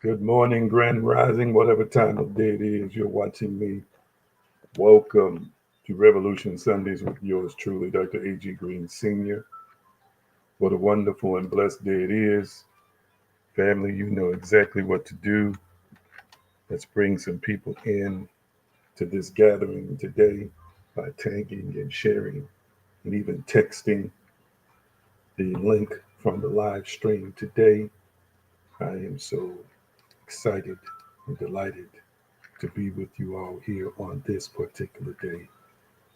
Good morning, grand rising, whatever time of day it is you're watching me. Welcome to Revolution Sundays with yours truly, Dr. A.G. Green Sr. What a wonderful and blessed day it is. Family, you know exactly what to do. Let's bring some people in to this gathering today by tagging and sharing and even texting the link from the live stream today. I am so excited and delighted to be with you all here on this particular day.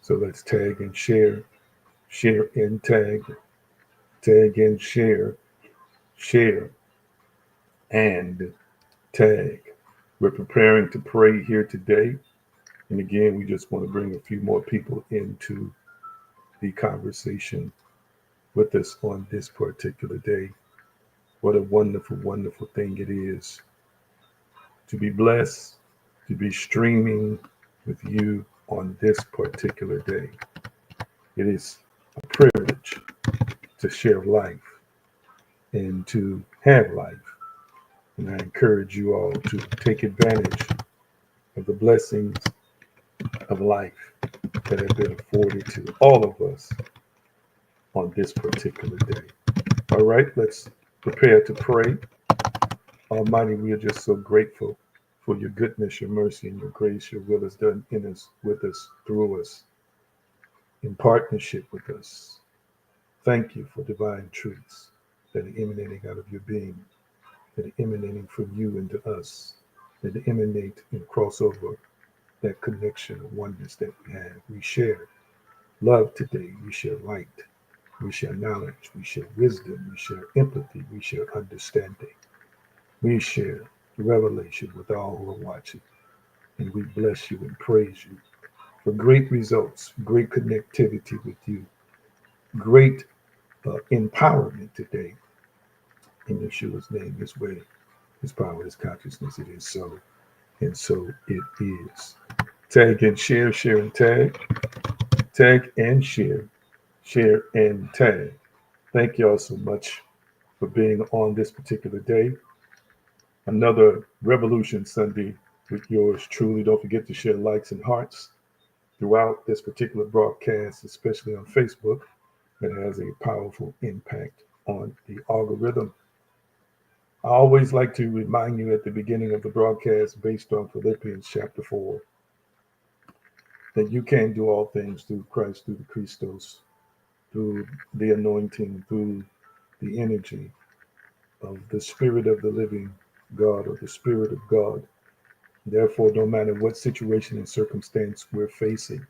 So let's tag and share, share and tag and share and tag. We're preparing to pray here today. And again, we just want to bring a few more people into the conversation with us on this particular day. What a wonderful, wonderful thing it is to be blessed, to be streaming with you on this particular day. It is a privilege to share life and to have life. And I encourage you all to take advantage of the blessings of life that have been afforded to all of us on this particular day. All right, let's prepare to pray. Almighty, we are just so grateful for your goodness, your mercy, and your grace. Your will is done in us, with us, through us, in partnership with us. Thank you for divine truths that are emanating out of your being, that are emanating from you into us, that emanate and cross over that connection of oneness that we have. We share love today. We share light. We share knowledge. We share wisdom. We share empathy. We share understanding. We share revelation with all who are watching. And we bless you and praise you for great results, great connectivity with you, great empowerment today. In Yeshua's name, his way, his power, his consciousness, it is so. And so it is. Tag and share, share and tag and share and tag. Thank you all so much for being on this particular day. Another Revolution Sunday with yours truly. Don't forget to share likes and hearts throughout this particular broadcast, especially on Facebook. That has a powerful impact on the algorithm. I always like to remind you at the beginning of the broadcast, based on Philippians chapter 4, that you can do all things through Christ, through the Christos, through the anointing, through the energy of the Spirit of the living God or the Spirit of God. Therefore, no matter what situation and circumstance we're facing,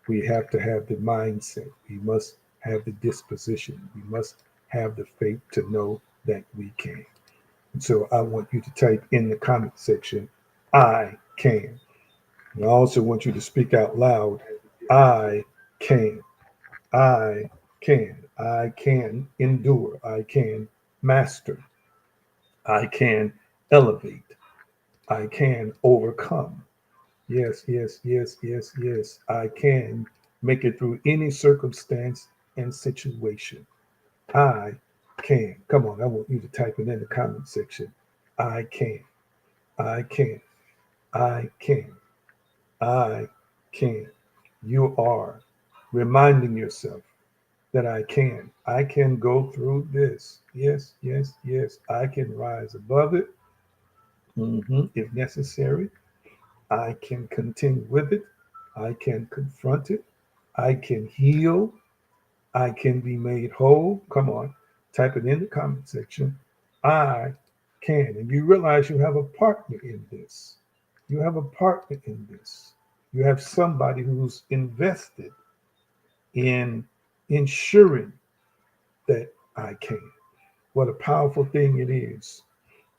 we have to have the mindset. We must have the disposition. We must have the faith to know that we can. And so I want you to type in the comment section, I can. And I also want you to speak out loud, I can. I can. I can endure. I can master. I can elevate. I can overcome. Yes, yes, yes, yes, yes. I can make it through any circumstance and situation. I can. Come on, I want you to type it in the comment section. I can. I can. I can. I can. You are reminding yourself that I can. I can go through this. Yes, yes, yes. I can rise above it if necessary. I can contend with it. I can confront it. I can heal. I can be made whole. Come on, type it in the comment section. I can. And you realize you have a partner in this. You have a partner in this. You have somebody who's invested in ensuring that I can. What a powerful thing it is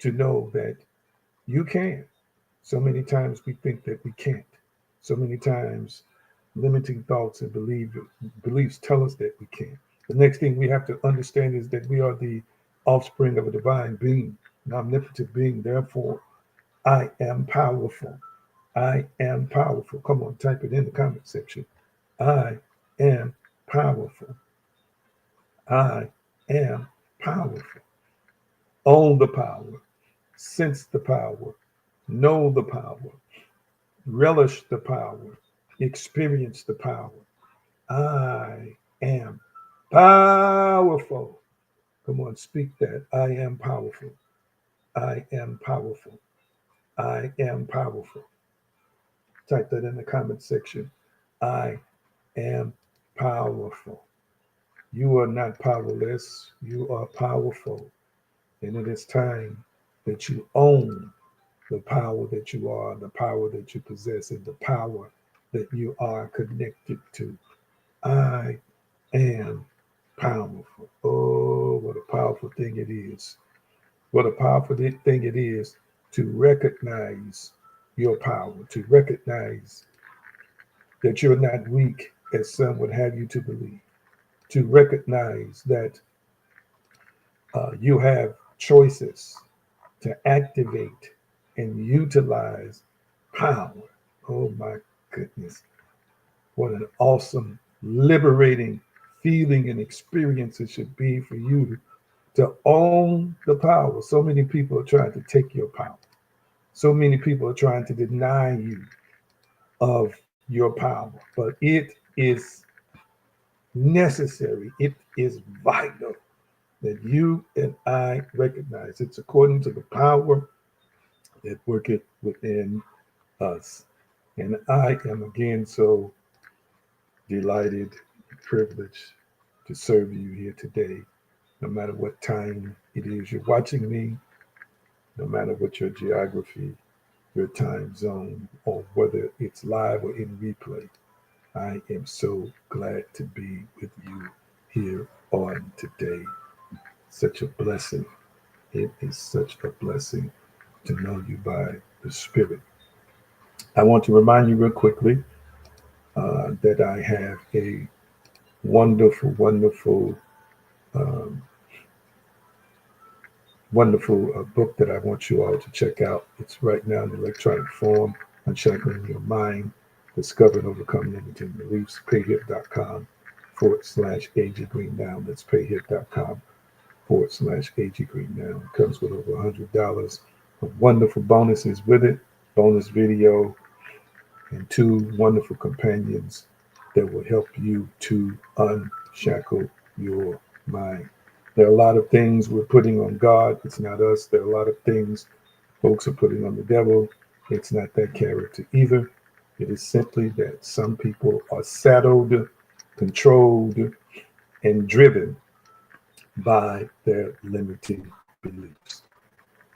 to know that you can. So many times we think that we can't. So many times limiting thoughts and beliefs tell us that we can't. The next thing we have to understand is that we are the offspring of a divine being, an omnipotent being. Therefore, I am powerful. I am powerful. Come on, type it in the comment section. I am powerful. I am powerful. Own the power. sense the power, know the power, relish the power, experience the power. I am powerful. Come on, speak that. I am powerful. I am powerful. I am powerful. Type that in the comment section. I am powerful. You are not powerless. You are powerful. And it is time that you own the power that you are, the power that you possess, and the power that you are connected to. I am powerful. Oh, what a powerful thing it is. What a powerful thing it is to recognize your power, to recognize that you're not weak as some would have you to believe, to recognize that you have choices to activate and utilize power. Oh my goodness. What an awesome, liberating feeling and experience it should be for you to own the power. So many people are trying to take your power. So many people are trying to deny you of your power. But it is necessary, it is vital that you and I recognize it's according to the power that worketh within us. And I am again so delighted and privileged to serve you here today, no matter what time it is you're watching me, no matter what your geography, your time zone, or whether it's live or in replay. I am so glad to be with you here on today. Such a blessing. It is such a blessing to know you by the Spirit. I want to remind you real quickly that I have a wonderful, wonderful, um, wonderful book that I want you all to check out. It's right now in electronic form, Unshackling Your Mind, Discover and Overcome Limiting Beliefs, payhip.com/AG Green Now. That's payhip.com/AG Green Now. It comes with over $100 of wonderful bonuses with it, bonus video, and two wonderful companions that will help you to unshackle your mind. There are a lot of things we're putting on God. It's not us. There are a lot of things folks are putting on the devil. It's not that character either. It is simply that some people are saddled, controlled, and driven by their limiting beliefs.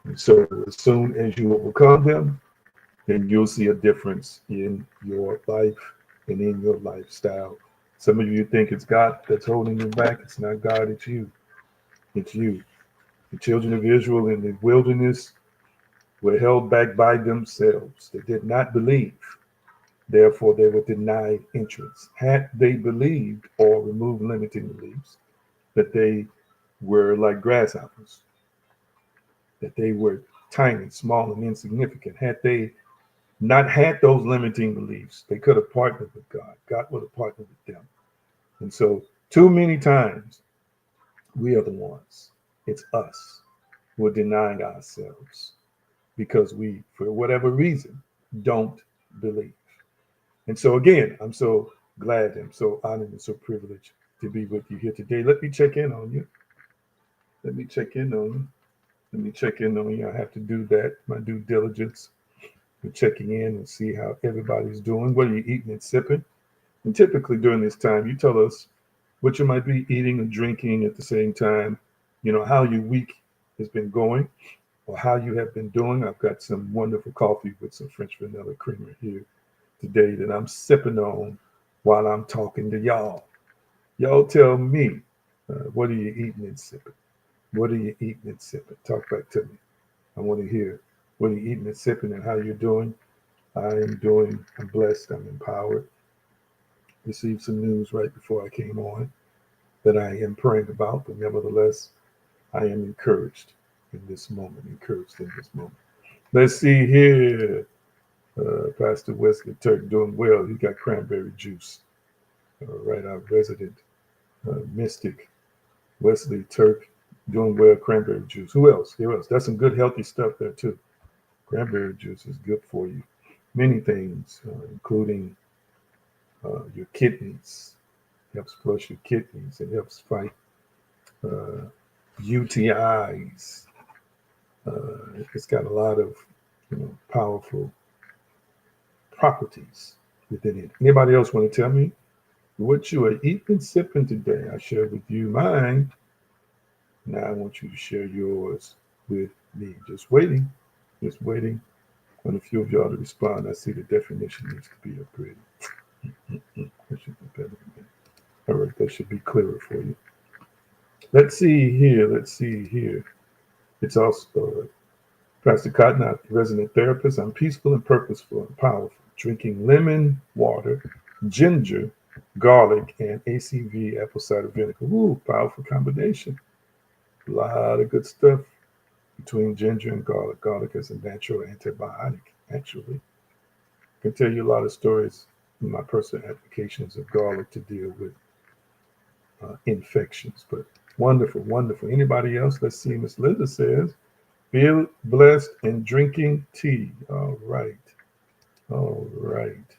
And so as soon as you overcome them, then you'll see a difference in your life and in your lifestyle. Some of you think it's God that's holding you back. It's not God, it's you. It's you. The children of Israel in the wilderness were held back by themselves. They did not believe. Therefore, they were denied entrance. Had they believed or removed limiting beliefs, that they were like grasshoppers, that they were tiny, small, and insignificant, had they not had those limiting beliefs, they could have partnered with God. God would have partnered with them. And so, too many times, we are the ones, it's us, who are denying ourselves because we, for whatever reason, don't believe. And so, again, I'm so glad, I'm so honored and so privileged to be with you here today. Let me check in on you. Let me check in on you. Let me check in on you. I have to do that, my due diligence. We're checking in and see how everybody's doing. What are you eating and sipping? And typically during this time, you tell us what you might be eating or drinking at the same time, how your week has been going or how you have been doing. I've got some wonderful coffee with some French vanilla creamer here today that I'm sipping on while I'm talking to y'all. Y'all tell me, what are you eating and sipping? What are you eating and sipping? Talk back to me. I want to hear what are you eating and sipping and how you're doing. I'm blessed, I'm empowered. Received some news right before I came on that I am praying about, but nevertheless, I am encouraged in this moment, Let's see here. Pastor Wesley Turk doing well. He got cranberry juice. All right, our resident mystic, Wesley Turk, Doing well, cranberry juice. Who else? Who else? That's some good healthy stuff there too. Cranberry juice is good for you. Many things, including your kidneys. Helps flush your kidneys. It helps fight uh, UTIs. It's got a lot of powerful properties within it. Anybody else want to tell me what you are eating and sipping today? I shared with you mine. Now I want you to share yours with me. Just waiting. Just waiting on a few of y'all to respond. I see the definition needs to be upgraded. That should be better again. All right, that should be clearer for you. Let's see here. Let's see here. It's also Pastor Cotton, I'm a resident therapist. I'm peaceful and purposeful and powerful. Drinking lemon water, ginger, garlic, and ACV apple cider vinegar. Ooh, powerful combination. A lot of good stuff between ginger and garlic. Garlic is a natural antibiotic, actually. I can tell you a lot of stories in my personal applications of garlic to deal with infections. But wonderful, wonderful. Anybody else? Let's see. Miss Linda says, feel blessed and drinking tea. All right. All right.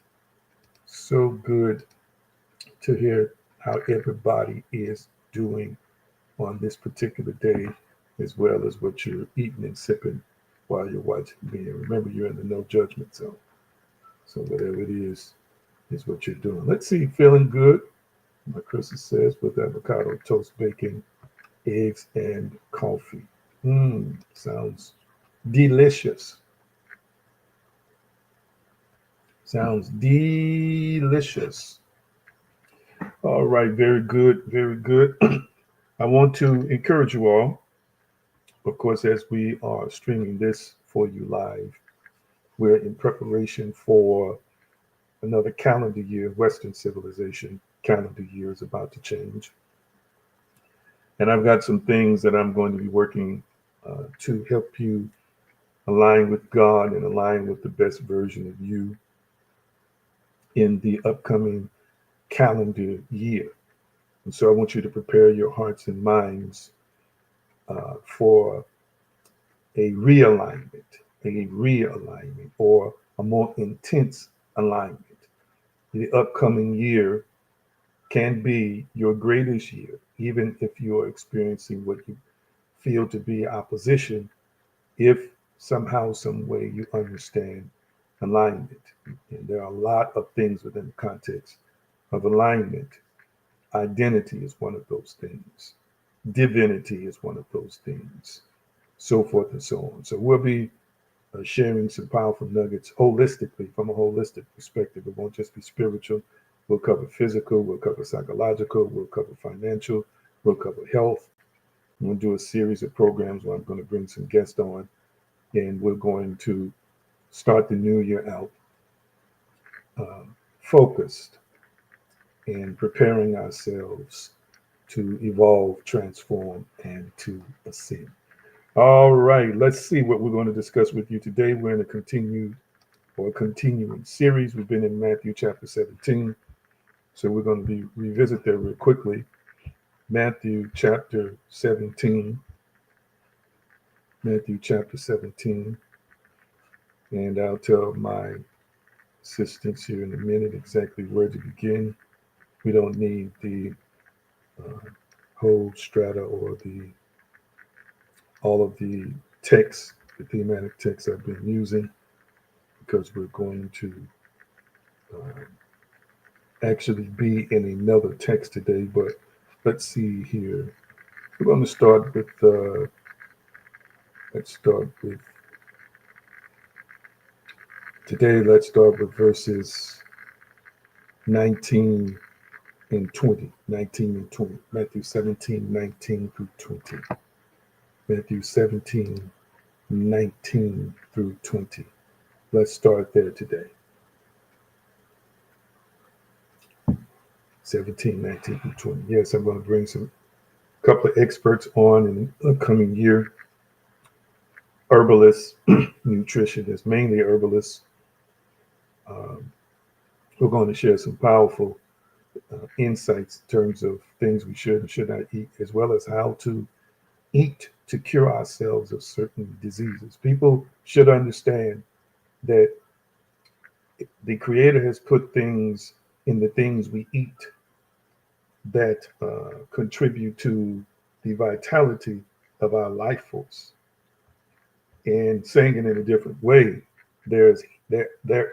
So good to hear how everybody is doing on this particular day, as well as what you're eating and sipping while you're watching me. And remember, you're in the no judgment zone. So whatever it is what you're doing. Let's see, feeling good. My Krista says with avocado, toast, bacon, eggs, and coffee. Sounds delicious. Sounds delicious. All right, very good, very good. I want to encourage you all, of course, as we are streaming this for you live, we're in preparation for another calendar year. Western civilization calendar year is about to change. And I've got some things that I'm going to be working to help you align with God and align with the best version of you in the upcoming calendar year. And so I want you to prepare your hearts and minds for a realignment, or a more intense alignment. The upcoming year can be your greatest year, even if you're experiencing what you feel to be opposition, if somehow, some way you understand alignment. And there are a lot of things within the context of alignment. Identity is one of those things. Divinity is one of those things, so forth and so on. So we'll be sharing some powerful nuggets holistically, from a holistic perspective. It won't just be spiritual. We'll cover physical, we'll cover psychological, we'll cover financial, we'll cover health. We'll do a series of programs where I'm going to bring some guests on, and we're going to start the new year out focused and preparing ourselves to evolve, transform, and to ascend. All right, let's see what we're going to discuss with you today. We're in a continuing series. We've been in Matthew chapter 17. So we're going to revisit that real quickly. Matthew chapter 17. Matthew chapter 17. And I'll tell my assistants here in a minute exactly where to begin. We don't need the whole strata or all of the text, the thematic text I've been using, because we're going to actually be in another text today. But let's see here. We're going to start with today. Let's start with verses 19 and 20. 19 and 20. Matthew 17, 19 through 20. Matthew 17, 19 through 20. Let's start there today. 17, 19 through 20. Yes, I'm going to bring some couple of experts on in the upcoming year. Herbalists, nutritionists, mainly herbalists. We're going to share some powerful insights in terms of things we should and should not eat, as well as how to eat to cure ourselves of certain diseases. People should understand that the Creator has put things in the things we eat that contribute to the vitality of our life force. And saying it in a different way, there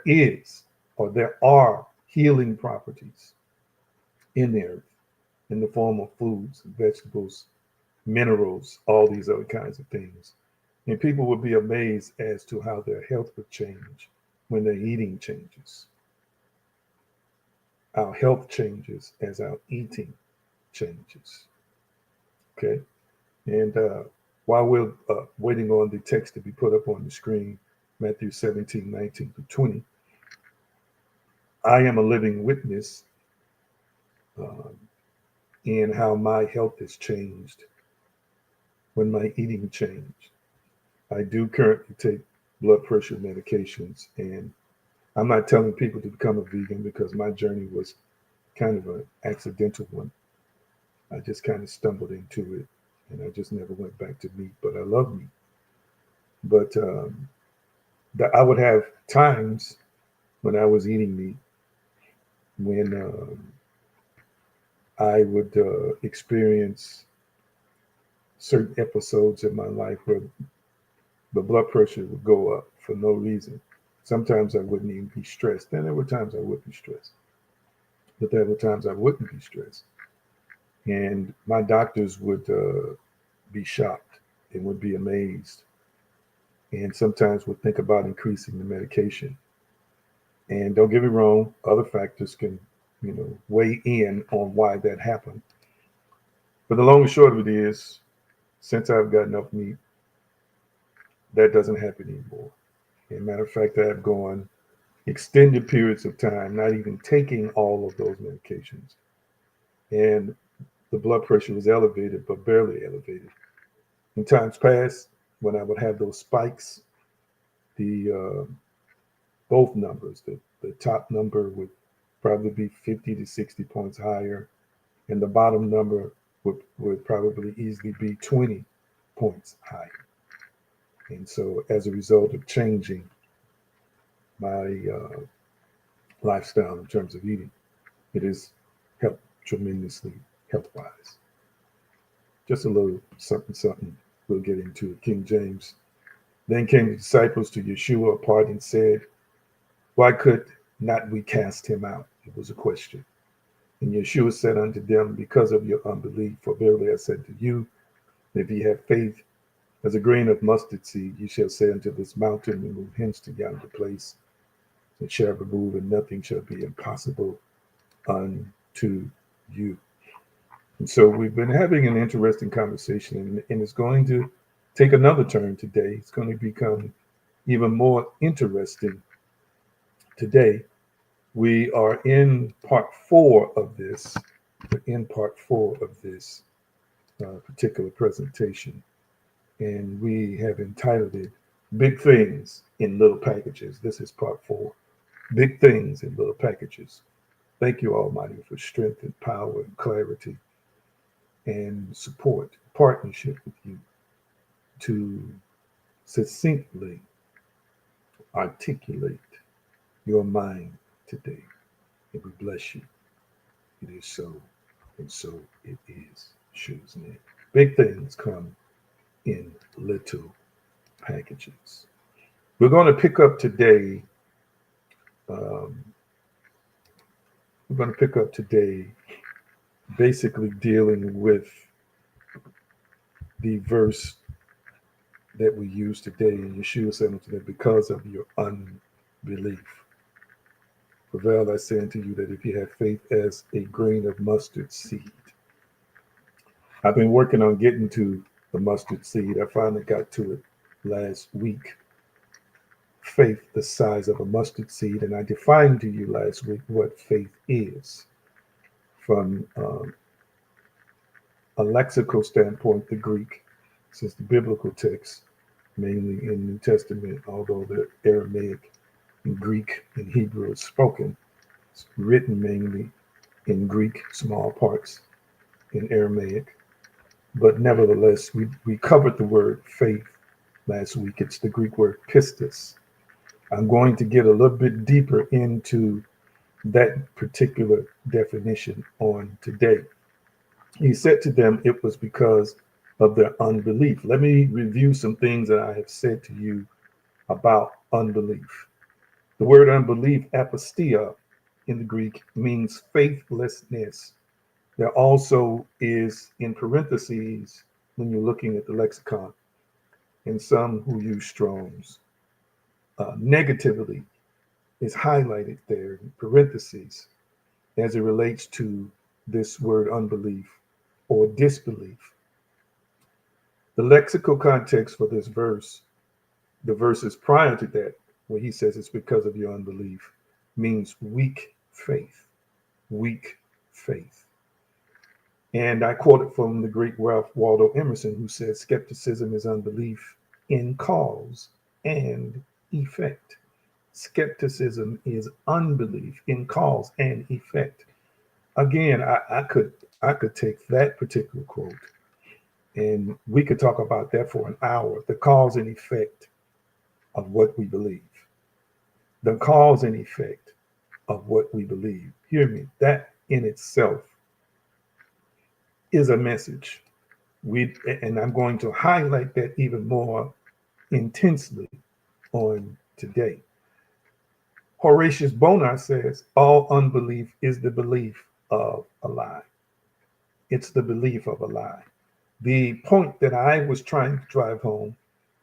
is or there are healing properties in the earth in the form of foods, vegetables, minerals, all these other kinds of things. And people would be amazed as to how their health would change when their eating changes. Our health changes as our eating changes. Okay. And while we're waiting on the text to be put up on the screen, Matthew 17:19-20, I am a living witness um, in how my health has changed when my eating changed. I do currently take blood pressure medications, and I'm not telling people to become a vegan because my journey was kind of an accidental one. I just kind of stumbled into it, and I just never went back to meat, but I love meat. But I would have times when I was eating meat when I would experience certain episodes in my life where the blood pressure would go up for no reason. Sometimes I wouldn't even be stressed. Then there were times I would be stressed, but there were times I wouldn't be stressed. And my doctors would be shocked and would be amazed, and sometimes would think about increasing the medication. And don't get me wrong, other factors can, weigh in on why that happened. But the long and short of it is, since I've gotten off meat, that doesn't happen anymore. As a matter of fact, I've gone extended periods of time not even taking all of those medications. And the blood pressure was elevated, but barely elevated. In times past, when I would have those spikes, the both numbers, the top number would probably be 50 to 60 points higher, and the bottom number would probably easily be 20 points higher. And so, as a result of changing my lifestyle in terms of eating, it has helped tremendously health wise. Just a little something, something. We'll get into it. King James. Then came the disciples to Yeshua apart and said, why could not we cast him out? It was a question. And Yeshua said unto them, because of your unbelief, for verily I said to you, if ye have faith as a grain of mustard seed, ye shall say unto this mountain, remove hence to yonder place, and shall remove, and nothing shall be impossible unto you. And so we've been having an interesting conversation, and it's going to take another turn today. It's going to become even more interesting today. We are in part four of this. We're in part four of this particular presentation, and we have entitled it Big Things in Little Packages. This is part four. Big Things in Little Packages. Thank you, Almighty, for strength and power and clarity and support, partnership with you to succinctly articulate your mind today. And we bless you. It is so, and so it is. Yeshua's name. Big things come in little packages. We're going to pick up today. Um, we're going to pick up today basically dealing with the verse that we use today. And Yeshua said unto them, because of your unbelief. Prevail, I say unto you that if you have faith as a grain of mustard seed. I've been working on getting to the mustard seed. I finally got to it last week. Faith the size of a mustard seed. And I defined to you last week what faith is from a lexical standpoint, the Greek, since the biblical text, mainly in New Testament, although the Aramaic and Greek and Hebrew is spoken, it's written mainly in Greek, small parts in Aramaic. But nevertheless, we covered the word faith last week. It's the Greek word pistis. I'm going to get a little bit deeper into that particular definition on today. He said to them, it was because of their unbelief. Let me review some things that I have said to you about unbelief. The word unbelief, apostia, in the Greek means faithlessness. There also is in parentheses, when you're looking at the lexicon, and some who use Strong's, negatively is highlighted there in parentheses as it relates to this word unbelief or disbelief. The lexical context for this verse, the verses prior to that, where he says it's because of your unbelief, means weak faith. Weak faith. And I quoted from the great Ralph Waldo Emerson, who said skepticism is unbelief in cause and effect. Skepticism is unbelief in cause and effect. Again, I could take that particular quote and we could talk about that for an hour. The cause and effect of what we believe. The cause and effect of what we believe. Hear me. That in itself is a message. And I'm going to highlight that even more intensely on today. Horatius Bonar says, all unbelief is the belief of a lie. It's the belief of a lie. The point that I was trying to drive home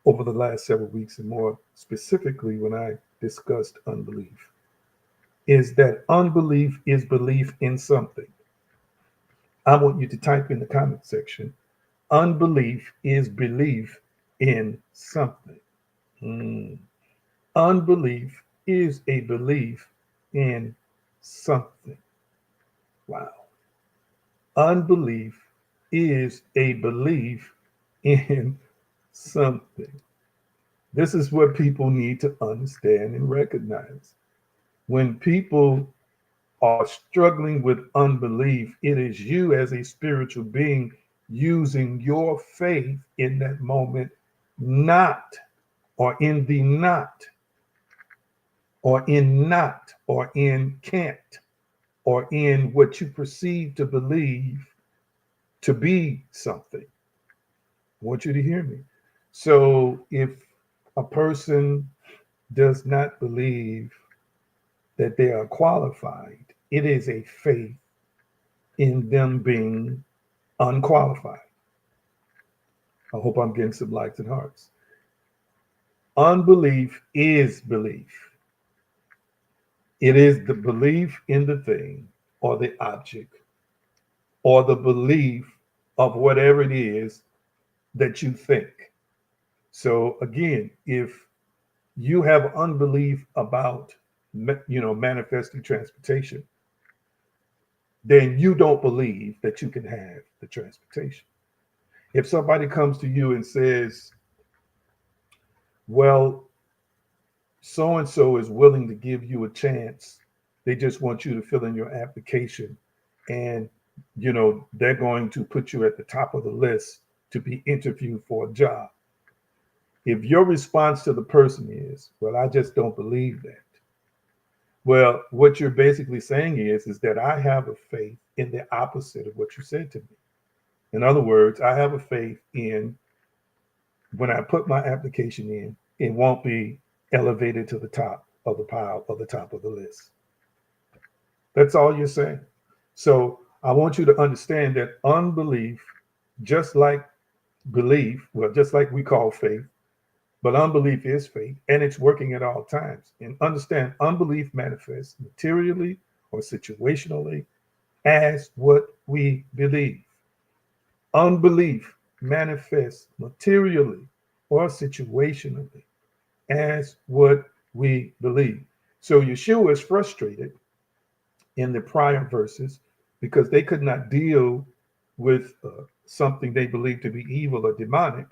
over the last several weeks, and more specifically when I discussed unbelief, is that unbelief is belief in something. I want you to type in the comment section, unbelief is belief in something. Mm. Unbelief is a belief in something. Wow. Unbelief is a belief in something. This is what people need to understand and recognize. When people are struggling with unbelief, it is you as a spiritual being using your faith in that moment, not or in the not or in not or in can't or in what you perceive to believe to be something. I want you to hear me. So if a person does not believe that they are qualified, it is a faith in them being unqualified. I hope I'm getting some likes and hearts. Unbelief is belief. It is the belief in the thing or the object or the belief of whatever it is that you think. So again, if you have unbelief about manifesting transportation, then you don't believe that you can have the transportation. If somebody comes to you and says, well, so and so is willing to give you a chance, they just want you to fill in your application, and they're going to put you at the top of the list to be interviewed for a job. If your response to the person is, well, I just don't believe that, well, what you're basically saying is that I have a faith in the opposite of what you said to me. In other words, I have a faith in when I put my application in, it won't be elevated to the top of the pile or the top of the list. That's all you're saying. So I want you to understand that unbelief, just like belief, well, just like we call faith, but unbelief is faith and it's working at all times. And understand, unbelief manifests materially or situationally as what we believe. Unbelief manifests materially or situationally as what we believe. So Yeshua is frustrated in the prior verses because they could not deal with something they believed to be evil or demonic.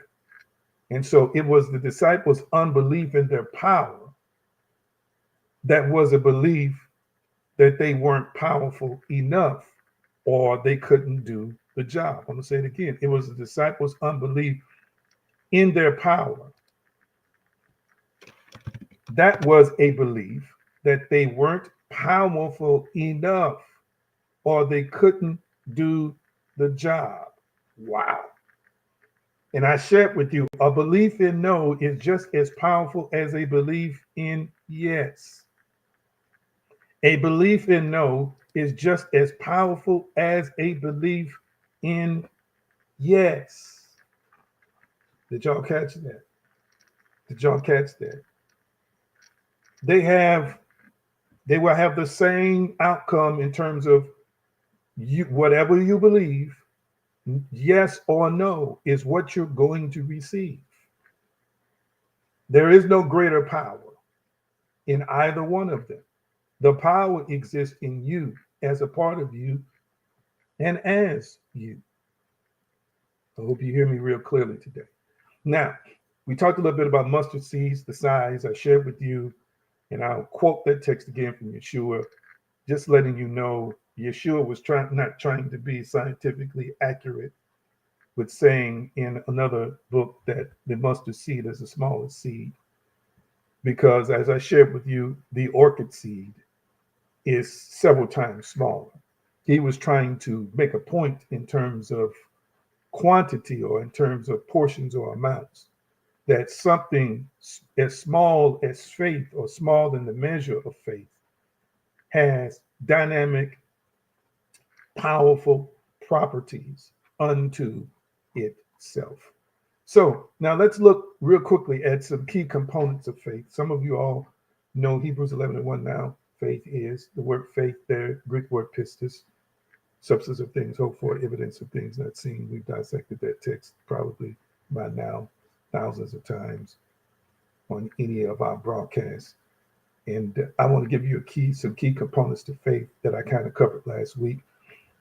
And so it was the disciples' unbelief in their power that was a belief that they weren't powerful enough or they couldn't do the job. I'm going to say it again. It was the disciples' unbelief in their power. That was a belief that they weren't powerful enough or they couldn't do the job. Wow. And I shared with you, a belief in no is just as powerful as a belief in yes. A belief in no is just as powerful as a belief in yes. Did y'all catch that? Did y'all catch that? They will have the same outcome in terms of you, whatever you believe, yes or no is what you're going to receive. There is no greater power in either one of them. The power exists in you as a part of you and as you. I hope you hear me real clearly today. Now, we talked a little bit about mustard seeds, the size. I shared with you, and I'll quote that text again from Yeshua, just letting you know Yeshua was not trying to be scientifically accurate with saying in another book that the mustard seed is the smallest seed. Because as I shared with you, the orchid seed is several times smaller. He was trying to make a point in terms of quantity or in terms of portions or amounts, that something as small as faith or small in the measure of faith has dynamic, powerful properties unto itself. So now let's look real quickly at some key components of faith. Some of you all know Hebrews 11:1 now. Faith is the word faith there, Greek word pistis, substance of things hoped for, evidence of things not seen. We've dissected that text probably by now thousands of times on any of our broadcasts. And I want to give you some key components to faith that I kind of covered last week.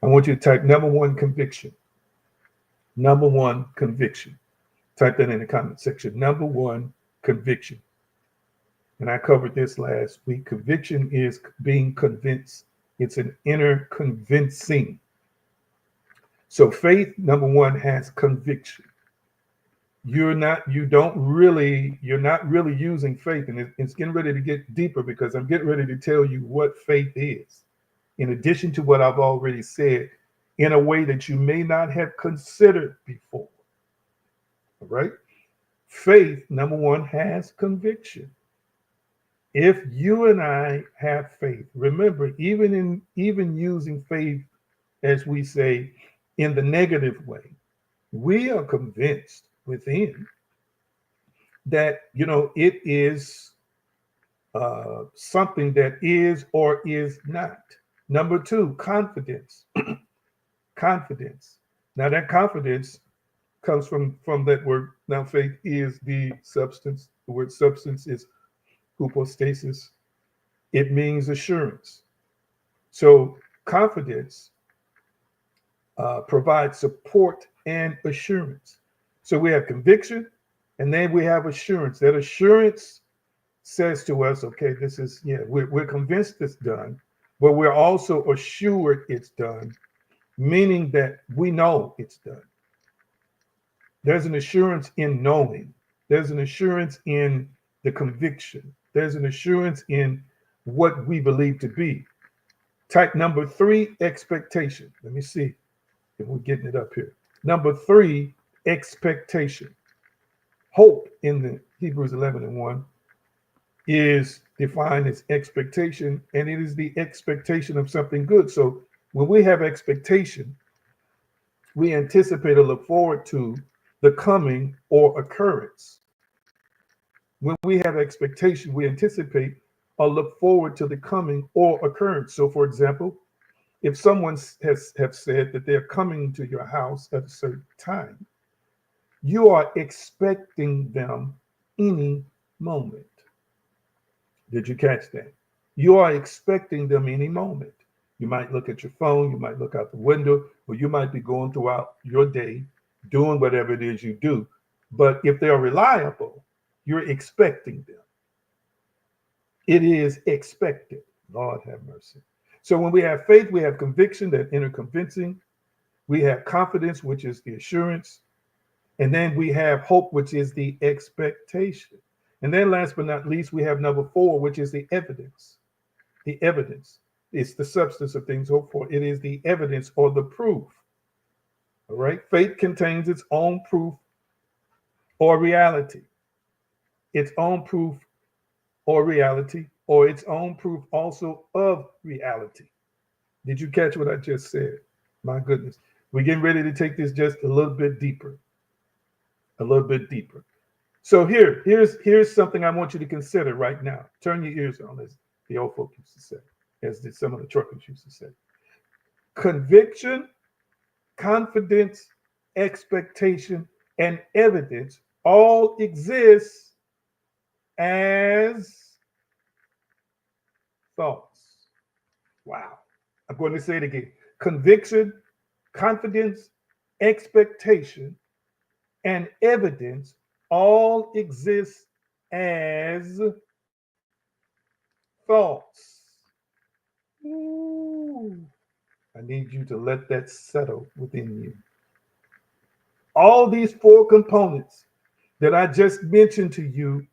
I want you to type number one, conviction. Number one, conviction. Type that in the comment section. Number one, conviction. And I covered this last week. Conviction is being convinced. It's an inner convincing. So faith, number one, has conviction. You're not really using faith. And it's getting ready to get deeper because I'm getting ready to tell you what faith is, in addition to what I've already said, in a way that you may not have considered before. All right? Faith, number one, has conviction. If you and I have faith, remember, even using faith, as we say, in the negative way, we are convinced within that, it is something that is or is not. Number two, confidence. Confidence. Now that confidence comes from that word. Now faith is the substance. The word substance is hypostasis. It means assurance. So confidence provides support and assurance. So we have conviction, and then we have assurance. That assurance says to us, okay, this is, we're convinced it's done, but we're also assured it's done, meaning that we know it's done. There's an assurance in knowing. There's an assurance in the conviction. There's an assurance in what we believe to be. Type number three, expectation. Let me see if we're getting it up here. Number three, expectation. Hope in the Hebrews 11:1 is defined as expectation, and it is the expectation of something good. So when we have expectation, we anticipate or look forward to the coming or occurrence. When we have expectation, we anticipate or look forward to the coming or occurrence. So, for example, if someone have said that they're coming to your house at a certain time, you are expecting them any moment. Did you catch that? You are expecting them any moment. You might look at your phone, you might look out the window, or you might be going throughout your day doing whatever it is you do. But if they're reliable, you're expecting them. It is expected. Lord have mercy. So when we have faith, we have conviction, that inner convincing. We have confidence, which is the assurance. And then we have hope, which is the expectation. And then last but not least, we have number 4, which is the evidence. The evidence. It's the substance of things hoped for. It is the evidence or the proof. All right. Faith contains its own proof or reality. Its own proof or reality, or its own proof also of reality. Did you catch what I just said? My goodness. We're getting ready to take this just a little bit deeper. A little bit deeper. So here's something I want you to consider right now. Turn your ears on, as the old folk used to say, as did some of the truckers used to say. Conviction, confidence, expectation, and evidence all exist as thoughts. Wow. I'm going to say it again. Conviction, confidence, expectation, and evidence all exist as thoughts. Ooh. I need you to let that settle within you. All these 4 components that I just mentioned to you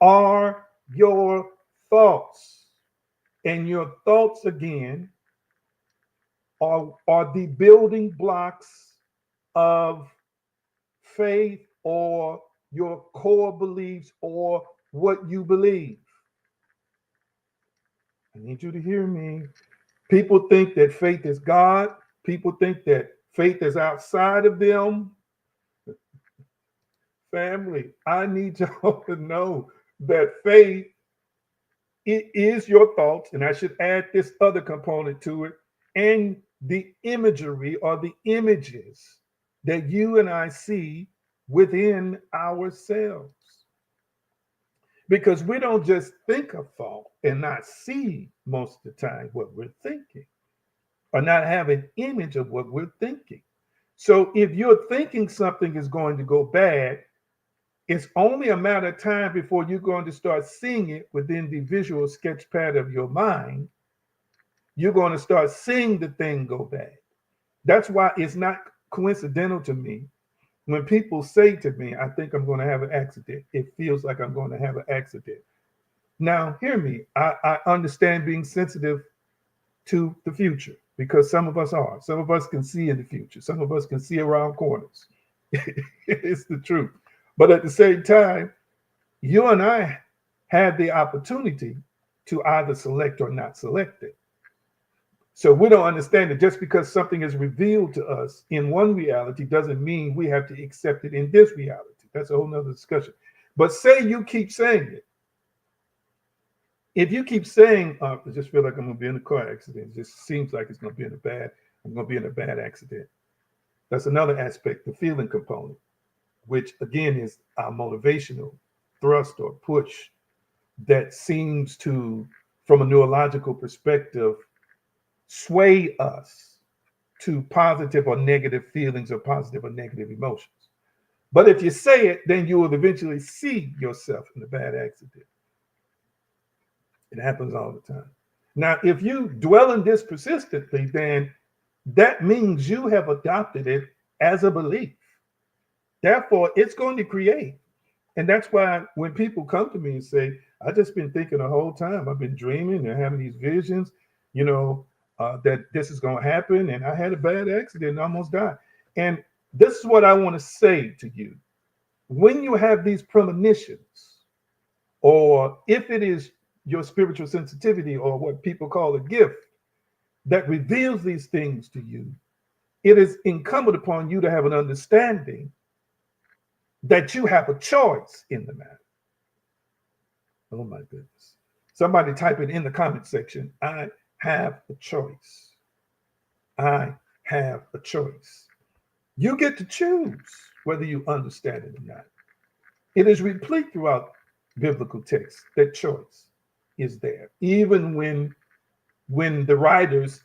are your thoughts. And your thoughts, again, are the building blocks of faith or your core beliefs or what you believe. I need you to hear me. People think that faith is God. People think that faith is outside of them. Family, I need y'all to know that faith, it is your thoughts, and I should add this other component to it, and the imagery or the images that you and I see within ourselves. Because we don't just think a thought and not see most of the time what we're thinking, or not have an image of what we're thinking. So if you're thinking something is going to go bad, it's only a matter of time before you're going to start seeing it within the visual sketch pad of your mind. You're going to start seeing the thing go bad. That's why it's not coincidental to me when people say to me, I think I'm going to have an accident. It feels like I'm going to have an accident. Now, hear me. I understand being sensitive to the future, because some of us are. Some of us can see in the future. Some of us can see around corners. It's the truth. But at the same time, you and I had the opportunity to either select or not select it. So we don't understand that just because something is revealed to us in one reality doesn't mean we have to accept it in this reality. That's a whole nother discussion. But say you keep saying it. If you keep saying, I just feel like I'm going to be in a car accident, it just seems like I'm going to be in a bad accident. That's another aspect, the feeling component, which again is our motivational thrust or push that seems to, from a neurological perspective, sway us to positive or negative feelings or positive or negative emotions. But if you say it, then you will eventually see yourself in a bad accident. It happens all the time. Now, if you dwell in this persistently, then that means you have adopted it as a belief. Therefore, it's going to create. And that's why when people come to me and say, I just been thinking the whole time, I've been dreaming and having these visions, that this is going to happen. And I had a bad accident and almost died. And this is what I want to say to you. When you have these premonitions, or if it is your spiritual sensitivity or what people call a gift that reveals these things to you, it is incumbent upon you to have an understanding that you have a choice in the matter. Oh my goodness. Somebody type it in the comment section. I have a choice. I have a choice. You get to choose whether you understand it or not. It is replete throughout biblical texts that choice is there. Even when the writers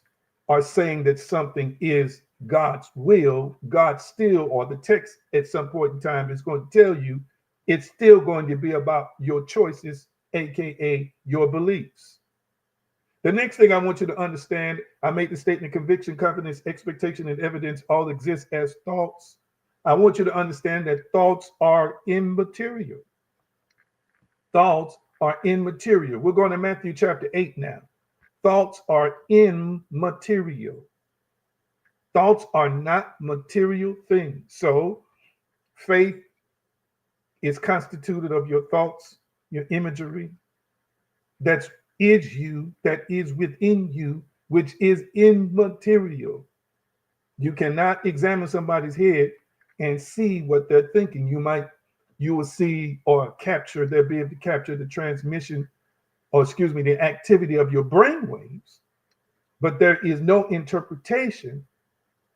are saying that something is God's will, God still, or the text at some point in time is going to tell you it's still going to be about your choices, aka your beliefs. The next thing I want you to understand, I made the statement: conviction, confidence, expectation, and evidence all exist as thoughts. I want you to understand that thoughts are immaterial. Thoughts are immaterial. We're going to Matthew chapter 8 now. Thoughts are immaterial. Thoughts are not material things. So faith is constituted of your thoughts, your imagery, that is you, that is within you, which is immaterial. You cannot examine somebody's head and see what they're thinking. You will see or capture, they'll be able to capture the transmission, or excuse me, the activity of your brain waves, but there is no interpretation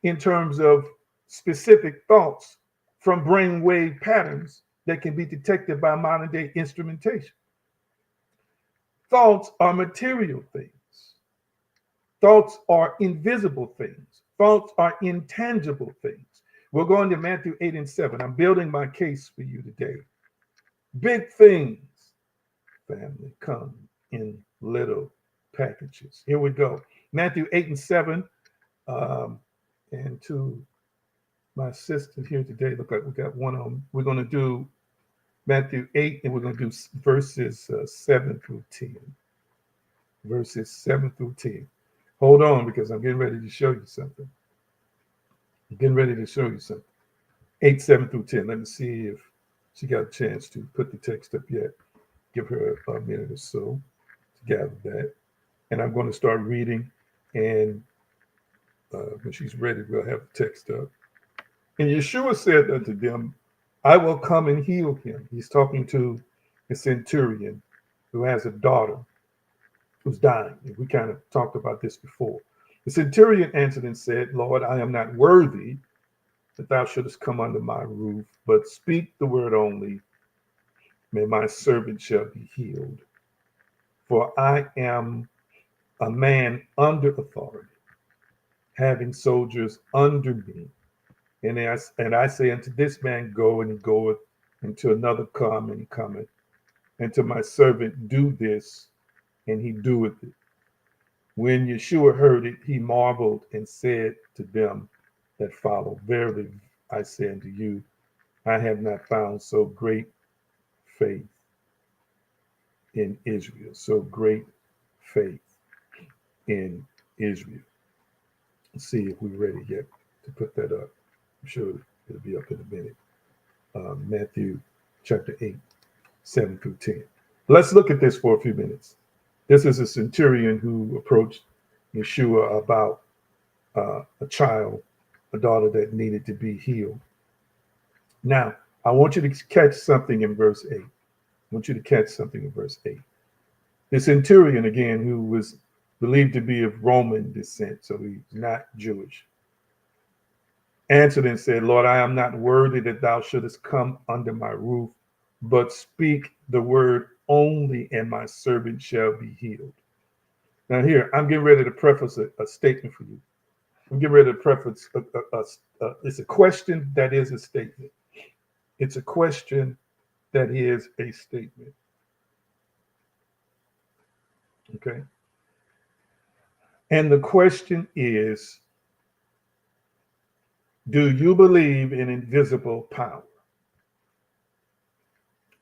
in terms of specific thoughts from brainwave patterns that can be detected by modern day instrumentation. Thoughts are material things. Thoughts are invisible things. Thoughts are intangible things. We're going to Matthew 8 and 7. I'm building my case for you today. Big things, family, come in little packages. Here we go. Matthew 8 and 7. And to my assistant here today, look like we got one on. We're going to do Matthew 8, and we're going to do verses 7 through 10. Verses 7 through 10. Hold on, because I'm getting ready to show you something. 8, 7 through 10. Let me see if she got a chance to put the text up yet. Give her a minute or so to gather that. And I'm going to start reading, and when she's ready, we'll have the text up. And Yeshua said unto them, I will come and heal him. He's talking to a centurion who has a daughter who's dying. And we kind of talked about this before. The centurion answered and said, Lord, I am not worthy that thou shouldest come under my roof, but speak the word only, may my servant shall be healed. For I am a man under authority, having soldiers under me. And I say unto this man, go, and he goeth, and to another come, and he cometh, and to my servant do this, and he doeth it. When Yeshua heard it, he marveled and said to them that followed, verily I say unto you, I have not found so great faith in Israel. So great faith in Israel. Let's see if we're ready yet to put that up. I'm sure it'll be up in a minute. Matthew chapter 8, 7 through 10. Let's look at this for a few minutes. This is a centurion who approached Yeshua about a child, a daughter that needed to be healed. Now, I want you to catch something in verse 8. The centurion, again, who was believed to be of Roman descent, so he's not Jewish, answered and said, Lord, I am not worthy that thou shouldest come under my roof, but speak the word only, and my servant shall be healed. Now here, I'm getting ready to preface a statement for you. I'm getting ready to preface, it's a question that is a statement. It's a question that is a statement. Okay? And the question is, do you believe in invisible power?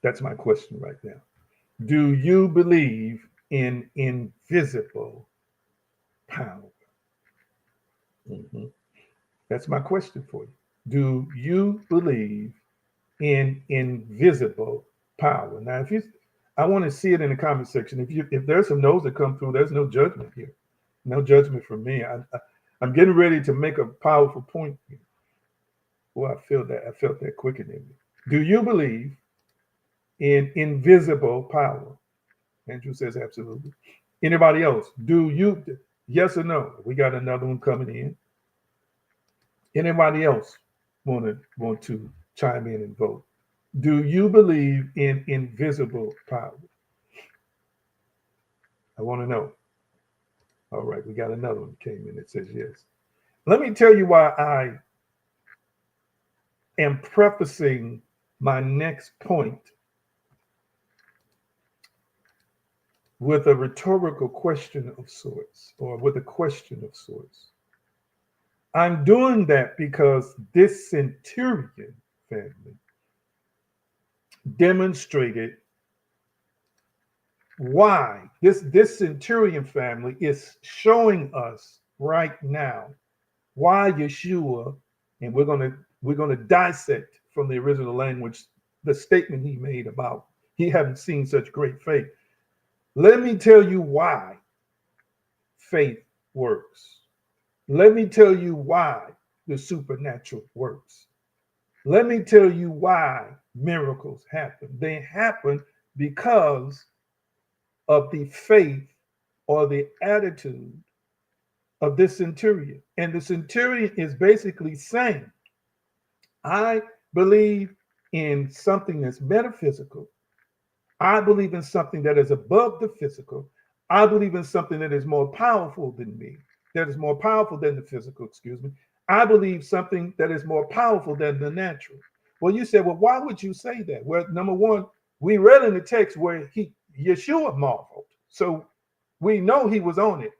That's my question right now. Do you believe in invisible power? Mm-hmm. That's my question for you. Do you believe in invisible power? Now, I want to see it in the comment section. If there's some no's that come through, there's no judgment here. No judgment from me. I'm getting ready to make a powerful point here. Well, I felt that quickening in me. Do you believe in invisible power? Andrew says absolutely. Anybody else? Do you? Yes or no? We got another one coming in. Anybody else want to chime in and vote? Do you believe in invisible power? I want to know. All right, we got another one came in that says yes. Let me tell you why I am prefacing my next point with a rhetorical question of sorts, or with a question of sorts. I'm doing that because this centurion family demonstrated why this centurion family is showing us right now why Yeshua, and we're gonna dissect from the original language the statement he made about he hadn't seen such great faith. Let me tell you why faith works. Let me tell you why the supernatural works. Let me tell you why miracles happen. They happen because of the faith or the attitude of this centurion. And the centurion is basically saying, I believe in something that's metaphysical. I believe in something that is above the physical. I believe in something that is more powerful than me, that is more powerful than the physical, excuse me. I believe something that is more powerful than the natural. Well, you said, well, why would you say that? Well, number one, we read in the text where Yeshua marveled. So we know he was on it.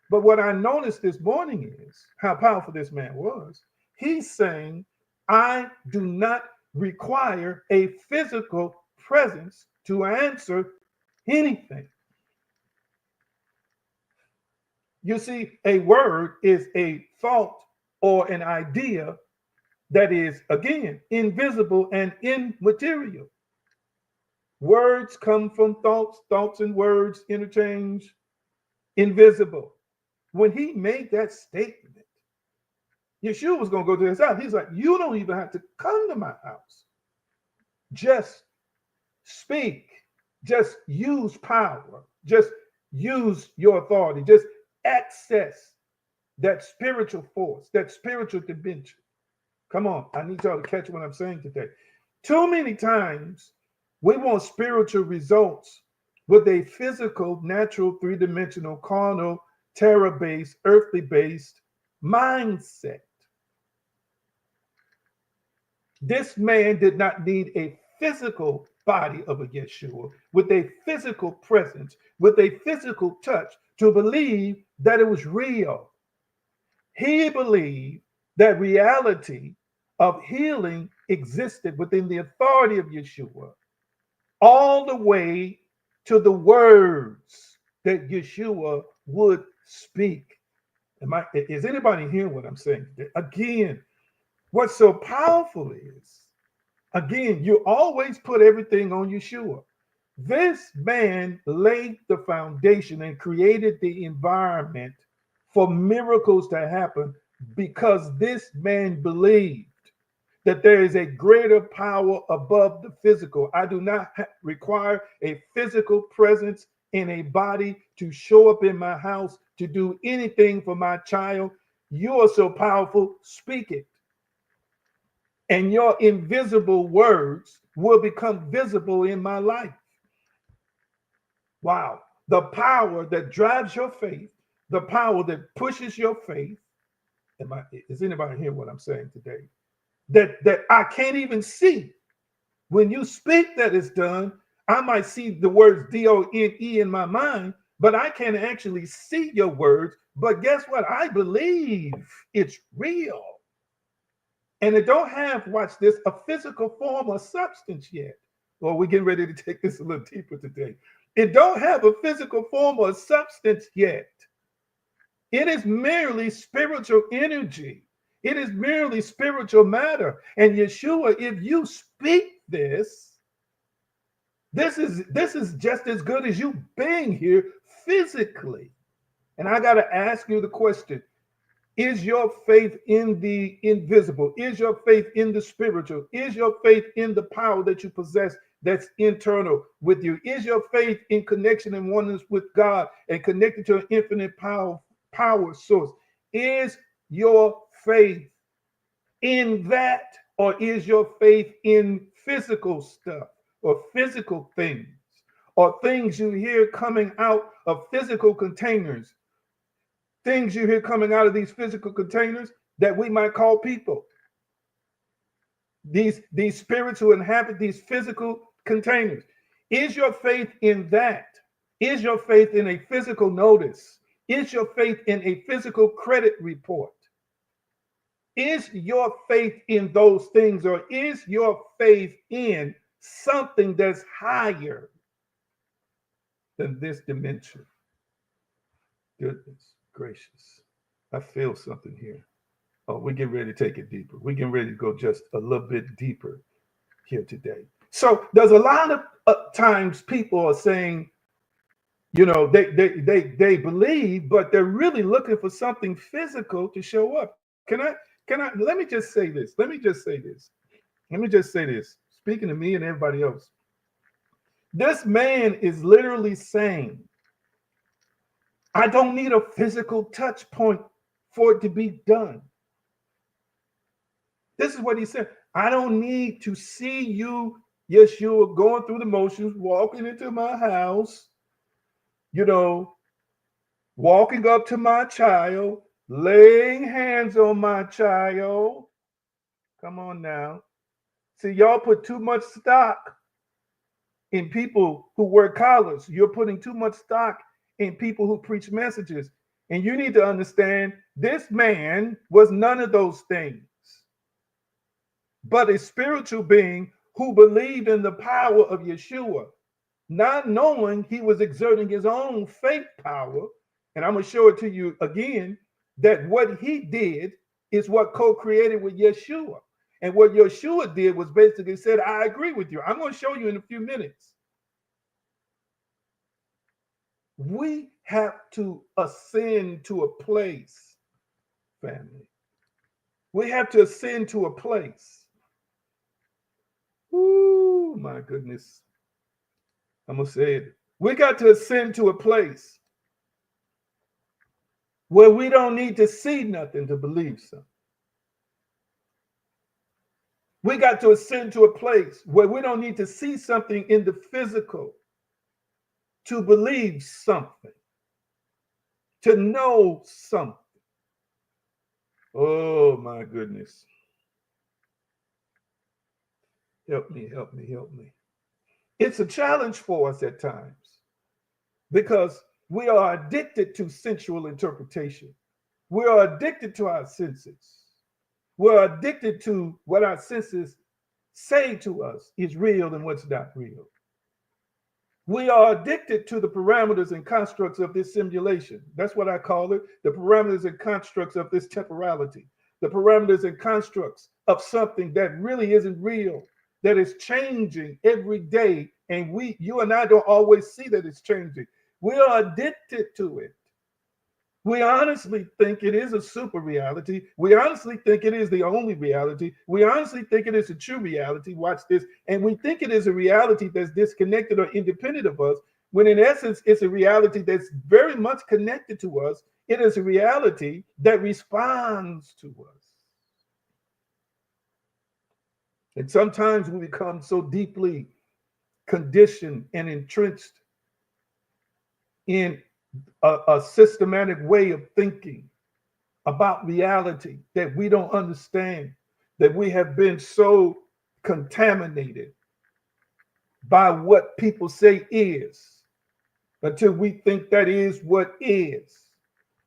But what I noticed this morning is how powerful this man was. He's saying, I do not require a physical presence to answer anything. You see, a word is a thought or an idea that is, again, invisible and immaterial. Words come from thoughts, thoughts and words interchange, invisible. When he made that statement, Yeshua was going to go to his house. He's like, you don't even have to come to my house. Just speak. Just use power. Just use your authority. Just access that spiritual force, that spiritual dimension. Come on, I need y'all to catch what I'm saying today. Too many times we want spiritual results with a physical, natural, three-dimensional, carnal, terror-based, earthly-based mindset. This man did not need a physical body of a Yeshua with a physical presence, with a physical touch to believe that it was real. He believed that reality of healing existed within the authority of Yeshua, all the way to the words that Yeshua would speak. Is anybody hearing what I'm saying? Again, what's so powerful is, again, you always put everything on Yeshua. This man laid the foundation and created the environment for miracles to happen because this man believed that there is a greater power above the physical. I do not require a physical presence in a body to show up in my house to do anything for my child. You are so powerful, speak it. And your invisible words will become visible in my life. Wow. The power that drives your faith, the power that pushes your faith. Is anybody hearing what I'm saying today? That I can't even see. When you speak that it's done, I might see the words D-O-N-E in my mind, but I can't actually see your words. But guess what? I believe it's real. And it don't have, watch this, a physical form or substance yet. Well, we're getting ready to take this a little deeper today. It don't have a physical form or substance yet. It is merely spiritual energy. It is merely spiritual matter. And Yeshua, if you speak this is just as good as you being here physically. And I got to ask you the question, is your faith in the invisible? Is your faith in the spiritual? Is your faith in the power that you possess that's internal with you? Is your faith in connection and oneness with God and connected to an infinite power source? Is your faith in that, or is your faith in physical stuff or physical things or things you hear coming out of physical containers? Things you hear coming out of these physical containers that we might call people. These spirits who inhabit these physical containers. Is your faith in that? Is your faith in a physical notice? Is your faith in a physical credit report? Is your faith in those things, or is your faith in something that's higher than this dimension? Goodness gracious. I feel something here. Oh, we get ready to take it deeper. We get ready to go just a little bit deeper here today. So there's a lot of times people are saying, they believe, but they're really looking for something physical to show up. Can I let me just say this. Speaking to me and everybody else. This man is literally saying, I don't need a physical touch point for it to be done. This is what he said. I don't need to see you, Yeshua, going through the motions, walking into my house, walking up to my child, laying hands on my child. Come on now. See, y'all put too much stock in people who wear collars. You're putting too much stock in people who preach messages. And you need to understand this man was none of those things, but a spiritual being who believed in the power of Yeshua, not knowing he was exerting his own faith power. And I'm going to show it to you again, that what he did is what co-created with Yeshua. And what Yeshua did was basically said, I agree with you. I'm going to show you in a few minutes. We have to ascend to a place, family. We have to ascend to a place. Ooh, my goodness. I'm going to say it. We got to ascend to a place where we don't need to see nothing to believe something. We got to ascend to a place where we don't need to see something in the physical to believe something, to know something. Oh, my goodness. Help me, help me, help me. It's a challenge for us at times because we are addicted to sensual interpretation. We are addicted to our senses. We're addicted to what our senses say to us is real and what's not real. We are addicted to the parameters and constructs of this simulation. That's what I call it. The parameters and constructs of this temporality. The parameters and constructs of something that really isn't real, that is changing every day. And you and I don't always see that it's changing. We are addicted to it. We honestly think it is a super reality. We honestly think it is the only reality. We honestly think it is a true reality. Watch this. And we think it is a reality that's disconnected or independent of us, when in essence, it's a reality that's very much connected to us. It is a reality that responds to us. And sometimes we become so deeply conditioned and entrenched in a systematic way of thinking about reality that we don't understand, that we have been so contaminated by what people say is, until we think that is what is,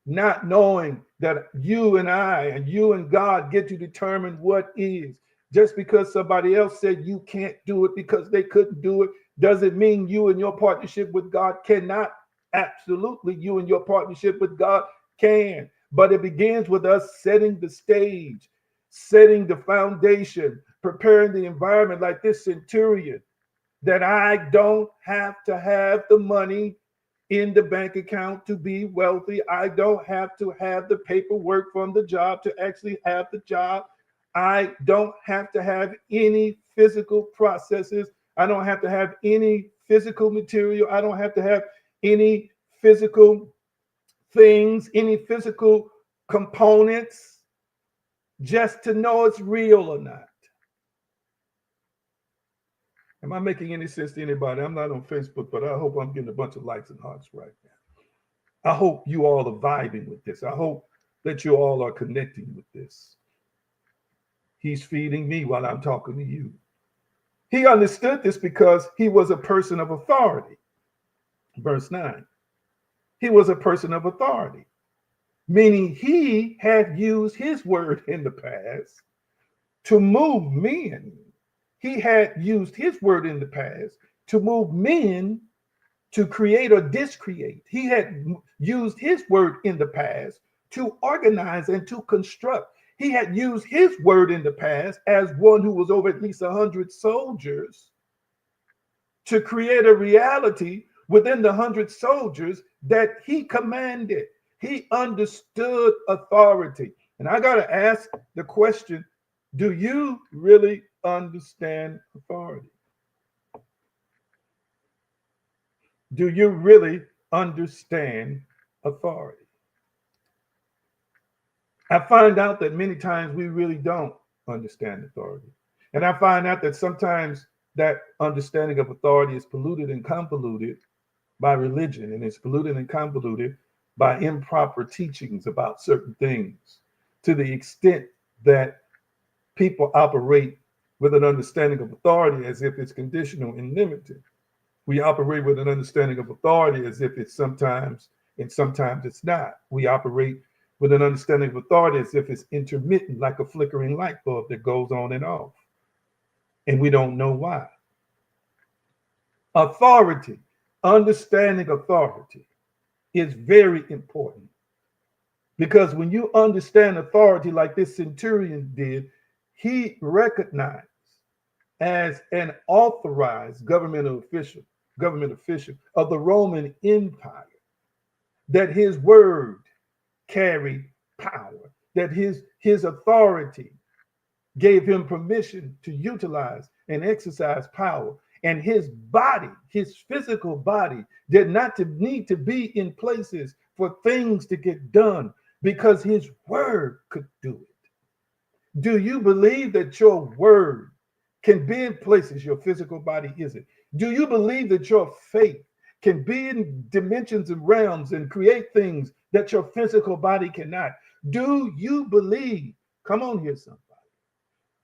not knowing that you and I and you and God get to determine what is. Just because somebody else said you can't do it because they couldn't do it, doesn't mean you and your partnership with God cannot. Absolutely, you and your partnership with God can. But it begins with us setting the stage, setting the foundation, preparing the environment like this centurion, that I don't have to have the money in the bank account to be wealthy. I don't have to have the paperwork from the job to actually have the job. I don't have to have any physical processes. I don't have to have any physical material. I don't have to have any physical things, any physical components, just to know it's real or not. Am I making any sense to anybody? I'm not on Facebook, but I hope I'm getting a bunch of likes and hearts right now. I hope you all are vibing with this. I hope that you all are connecting with this. He's feeding me while I'm talking to you. He understood this because he was a person of authority. Verse 9. He was a person of authority, meaning he had used his word in the past to move men. He had used his word in the past to move men to create or discreate. He had used his word in the past to organize and to construct. He had used his word in the past as one who was over at least 100 soldiers to create a reality within the 100 soldiers that he commanded. He understood authority. And I got to ask the question, do you really understand authority? Do you really understand authority? I find out that many times we really don't understand authority. And I find out that sometimes that understanding of authority is polluted and convoluted by religion, and it's polluted and convoluted by improper teachings about certain things, to the extent that people operate with an understanding of authority as if it's conditional and limited. We operate with an understanding of authority as if it's sometimes, and sometimes it's not. We operate with an understanding of authority as if it's intermittent, like a flickering light bulb that goes on and off. And we don't know why. Authority, understanding authority is very important, because when you understand authority like this centurion did, he recognized as an authorized governmental official of the Roman Empire that his word carried power, that his authority gave him permission to utilize and exercise power. And his body, his physical body, did not need to be in places for things to get done, because his word could do it. Do you believe that your word can be in places your physical body isn't? Do you believe that your faith can be in dimensions and realms and create things that your physical body cannot? Do you believe, come on here, somebody,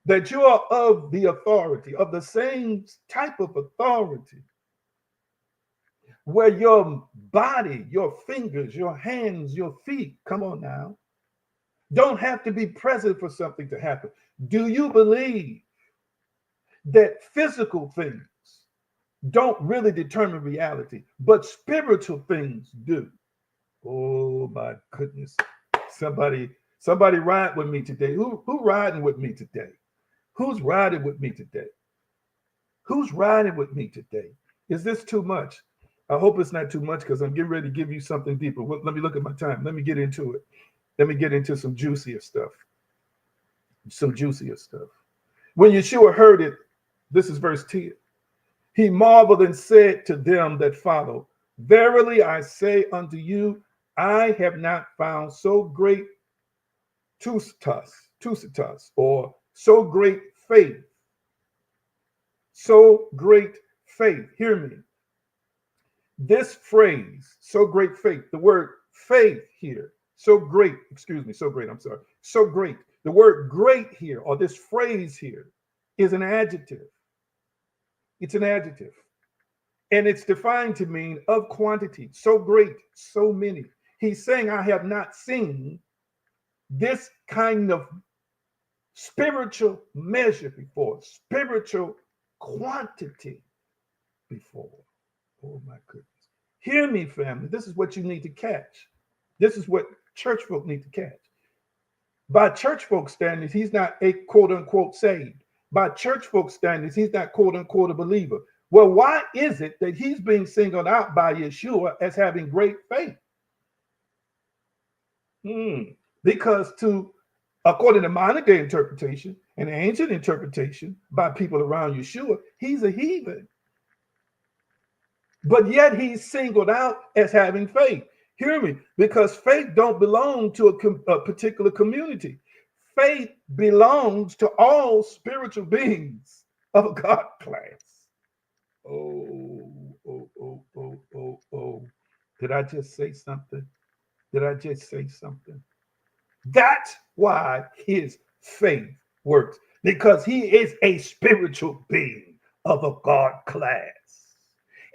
that you are of the authority, of the same type of authority, where your body, your fingers, your hands, your feet, come on now, don't have to be present for something to happen? Do you believe that physical things don't really determine reality, but spiritual things do? Oh my goodness. Somebody ride with me today. Who riding with me today? Who's riding with me today? Who's riding with me today? Is this too much? I hope it's not too much, because I'm getting ready to give you something deeper. Let me look at my time. Let me get into it. Let me get into some juicier stuff. Some juicier stuff. When Yeshua heard it, this is verse 10. He marveled and said to them that followed, verily I say unto you, I have not found so great tusitas, or so great faith. So great faith. Hear me. This phrase, so great faith, the word faith here, so great, so great. The word great here, or this phrase here, is an adjective. It's an adjective. And it's defined to mean of quantity, so great, so many. He's saying, I have not seen this kind of spiritual measure before, spiritual quantity before. Oh my goodness. Hear me, family. This is what you need to catch. This is what church folk need to catch. By church folk standards, he's not a quote unquote saved. By church folk standards, he's not quote unquote a believer. Well, why is it that he's being singled out by Yeshua as having great faith? Because according to modern day interpretation and ancient interpretation by people around Yeshua, he's a heathen. But yet he's singled out as having faith. Hear me, because faith don't belong to a particular community. Faith belongs to all spiritual beings of God class. Oh. Did I just say something? That's why his faith works, because he is a spiritual being of a God class.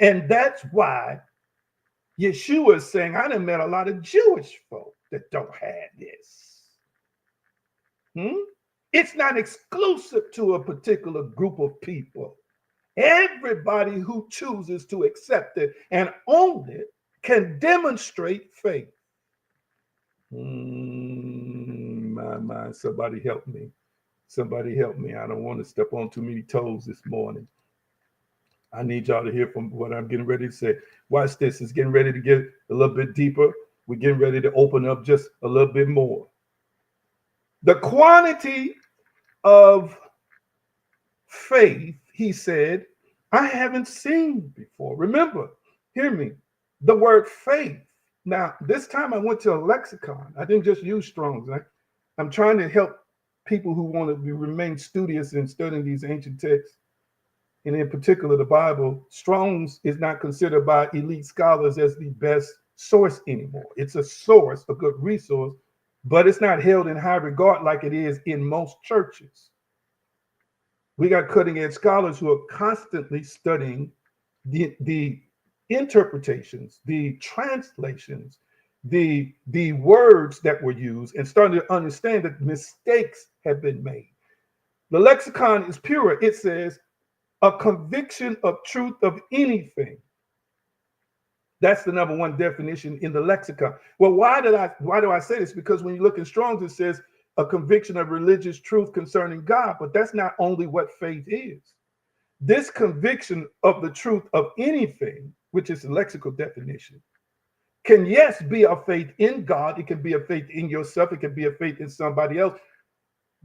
And that's why Yeshua is saying, I done met a lot of Jewish folk that don't have this. It's not exclusive to a particular group of people. Everybody who chooses to accept it and own it can demonstrate faith. My, somebody help me. Somebody help me. I don't want to step on too many toes this morning. I need y'all to hear from what I'm getting ready to say. Watch this. It's getting ready to get a little bit deeper. We're getting ready to open up just a little bit more. The quantity of faith, he said, I haven't seen before. Remember, hear me, the word faith. Now, this time I went to a lexicon. I didn't just use Strong's. I'm trying to help people who want to remain studious in studying these ancient texts, and in particular the Bible. Strong's is not considered by elite scholars as the best source anymore. It's a source, a good resource, but it's not held in high regard like it is in most churches. We got cutting edge scholars who are constantly studying the interpretations, the translations, the words that were used, and starting to understand that mistakes have been made. The lexicon is pure. It says a conviction of truth of anything. That's the number one definition in the lexicon. Well, why do I say this? Because when you look in Strong's, it says a conviction of religious truth concerning God, but that's not only what faith is. This conviction of the truth of anything, which is the lexical definition, can, yes, be a faith in God. It can be a faith in yourself. It can be a faith in somebody else.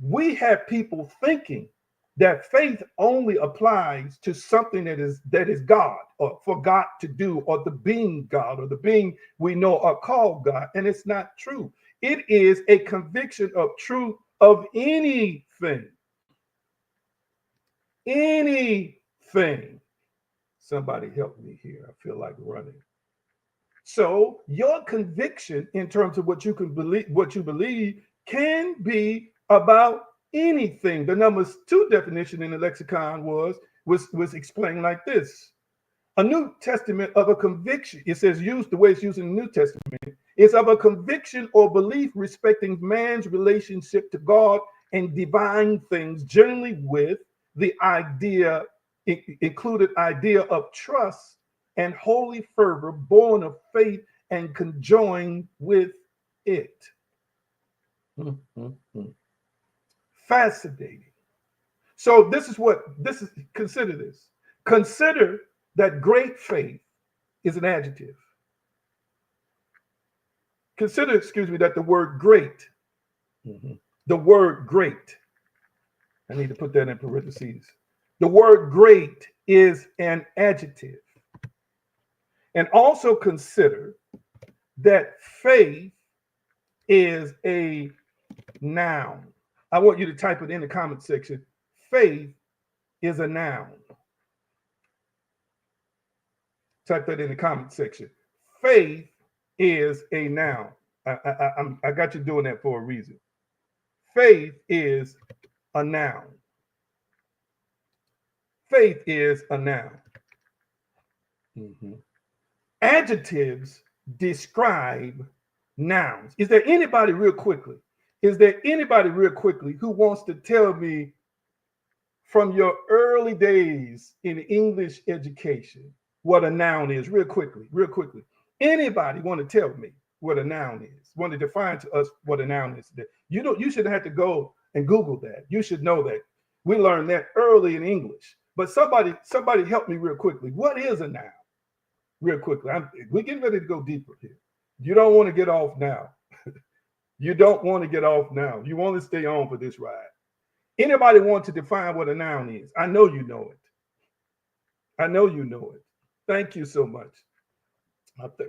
We have people thinking that faith only applies to something that is God, or for God to do, or the being God, or the being we know are called God. And it's not true. It is a conviction of truth of anything. Anything. Somebody help me here. I feel like running. So your conviction in terms of what you believe can be about anything. The number 2 definition in the lexicon was explained like this. A New Testament of a conviction. It says the way it's used in the New Testament is of a conviction or belief respecting man's relationship to God and divine things, generally with the included idea of trust and holy fervor born of faith and conjoined with it. Fascinating. So consider this. Consider that great faith is an adjective. Consider, that the word great, the word great, I need to put that in parentheses. The word great is an adjective. And also consider that faith is a noun. I want you to type it in the comment section. Faith is a noun. Type that in the comment section. Faith is a noun. I got you doing that for a reason. Faith is a noun. Faith is a noun. Adjectives describe nouns. Is there anybody real quickly who wants to tell me from your early days in English education what a noun is? Real quickly. Anybody want to tell me what a noun is? Want to define to us what a noun is? You should have to go and Google that. You should know that. We learned that early in English. But somebody help me real quickly. What is a noun? Real quickly. We're getting ready to go deeper here. You don't want to get off now. You don't want to get off now. You want to stay on for this ride. Anybody want to define what a noun is? I know you know it. Thank you so much.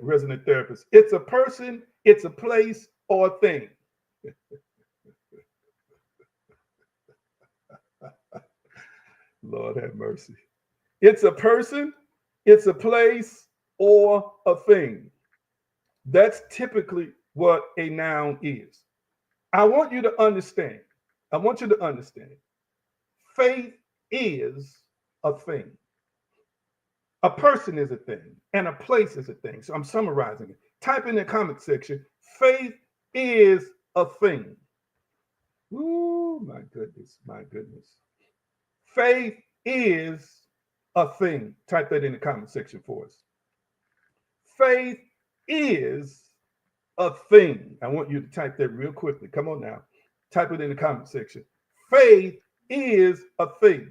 Resident therapist. It's a person, it's a place, or a thing. Lord have mercy. It's a person, it's a place, or a thing. That's typically what a noun is. I want you to understand. Faith is a thing. A person is a thing, and a place is a thing. So I'm summarizing it. Type in the comment section, faith is a thing. Ooh, my goodness, my goodness. Faith is a thing. Type that in the comment section for us. Faith is a thing. I want you to type that real quickly. Come on now. Type it in the comment section. Faith is a thing.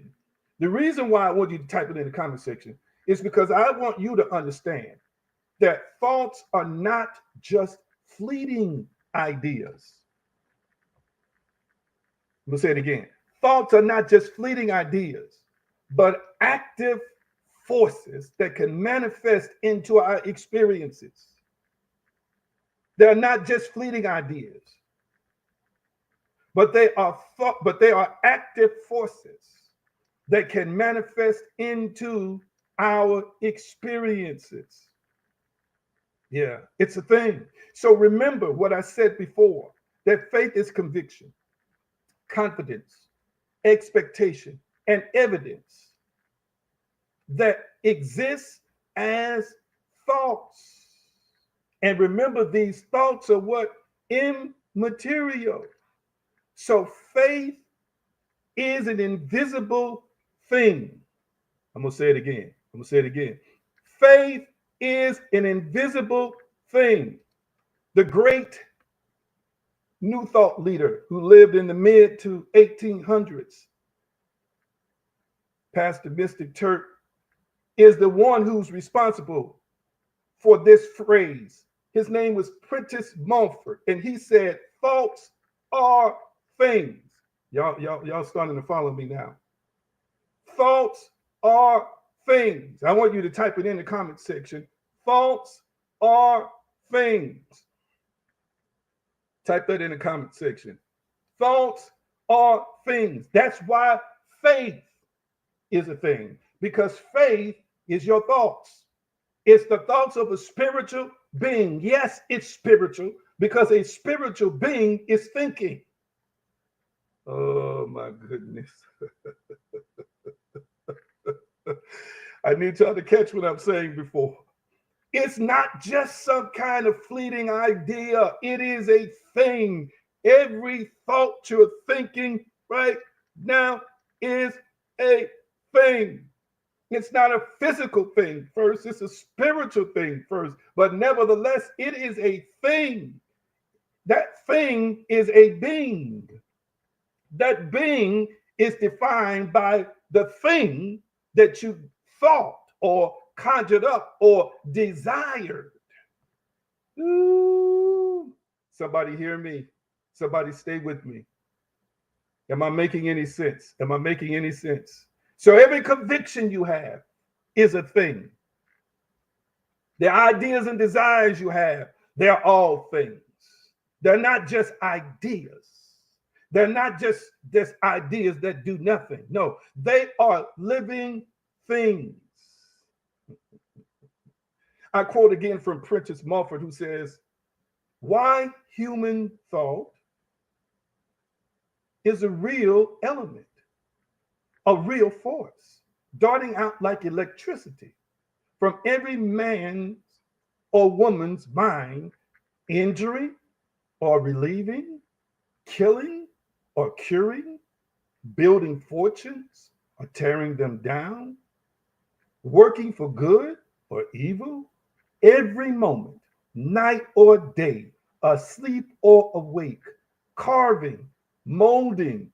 The reason why I want you to type it in the comment section is because I want you to understand that thoughts are not just fleeting ideas. We'll say it again. Thoughts are not just fleeting ideas, but active forces that can manifest into our experiences. They're not just fleeting ideas, but they are active forces that can manifest into our experiences. Yeah, it's a thing. So remember what I said before, that faith is conviction, confidence, expectation, and evidence that exists as thoughts. And remember, these thoughts are what? Immaterial. So faith is an invisible thing. I'm going to say it again. I'm going to say it again. Faith is an invisible thing. The great New Thought leader who lived in the mid to 1800s, Pastor Mystic Turk, is the one who's responsible for this phrase. His name was Prentice Mulford, and he said, "Thoughts are things." Y'all starting to follow me now. Thoughts are things. I want you to type it in the comment section. Thoughts are things. Type that in the comment section. Thoughts are things. That's why faith is a thing, because faith is your thoughts. It's the thoughts of a spiritual being. Yes, it's spiritual because a spiritual being is thinking. Oh my goodness. I need y'all to catch what I'm saying before. It's not just some kind of fleeting idea. It is a thing. Every thought you're thinking right now is a thing. It's not a physical thing first, it's a spiritual thing first. But nevertheless, it is a thing. That thing is a being. That being is defined by the thing that you thought or conjured up or desired. Ooh. Somebody hear me. Somebody stay with me. Am I making any sense? Am I making any sense? So every conviction you have is a thing. The ideas and desires you have, they're all things. They're not just ideas. They're not just ideas that do nothing. No, they are living things. I quote again from Prentice Mulford, who says, "Why human thought is a real element, a real force, darting out like electricity from every man's or woman's mind, injury or relieving, killing or curing, building fortunes or tearing them down, working for good or evil, every moment, night or day, asleep or awake, carving, molding,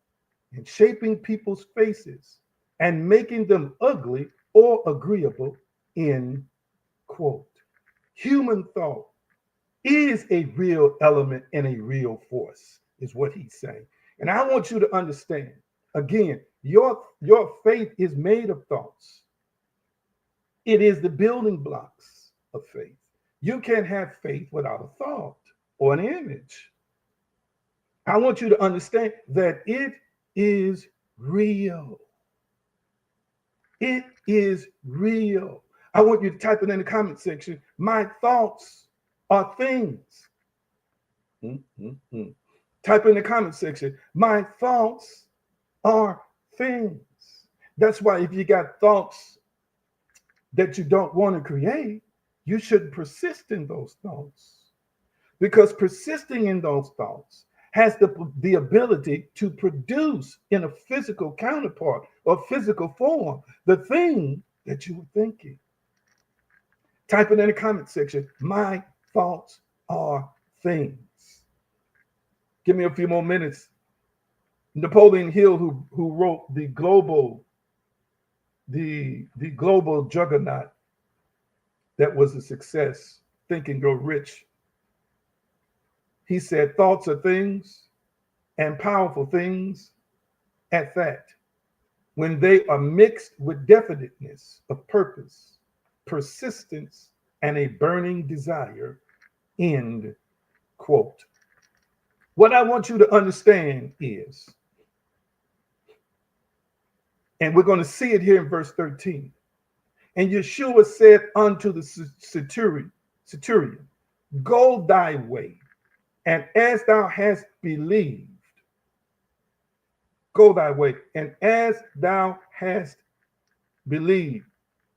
and shaping people's faces and making them ugly or agreeable," end quote. Human thought is a real element and a real force, is what he's saying. And I want you to understand, again, your faith is made of thoughts. It is the building blocks of faith. You can't have faith without a thought or an image. I want you to understand that it is real. It is real. I want you to type it in the comment section. My thoughts are things. Type in the comment section. My thoughts are things. That's why if you got thoughts that you don't want to create, you should persist in those thoughts. Because persisting in those thoughts has the ability to produce in a physical counterpart or physical form the thing that you were thinking. Type it in the comment section. My thoughts are things. Give me a few more minutes. Napoleon Hill, who wrote the global juggernaut that was a success, Think and Grow Rich, he said, thoughts are things and powerful things at that. When they are mixed with definiteness of purpose, persistence, and a burning desire, end quote. What I want you to understand is, and we're going to see it here in verse 13, and Yeshua said unto the centurion, go thy way, and as thou hast believed, go thy way, and as thou hast believed,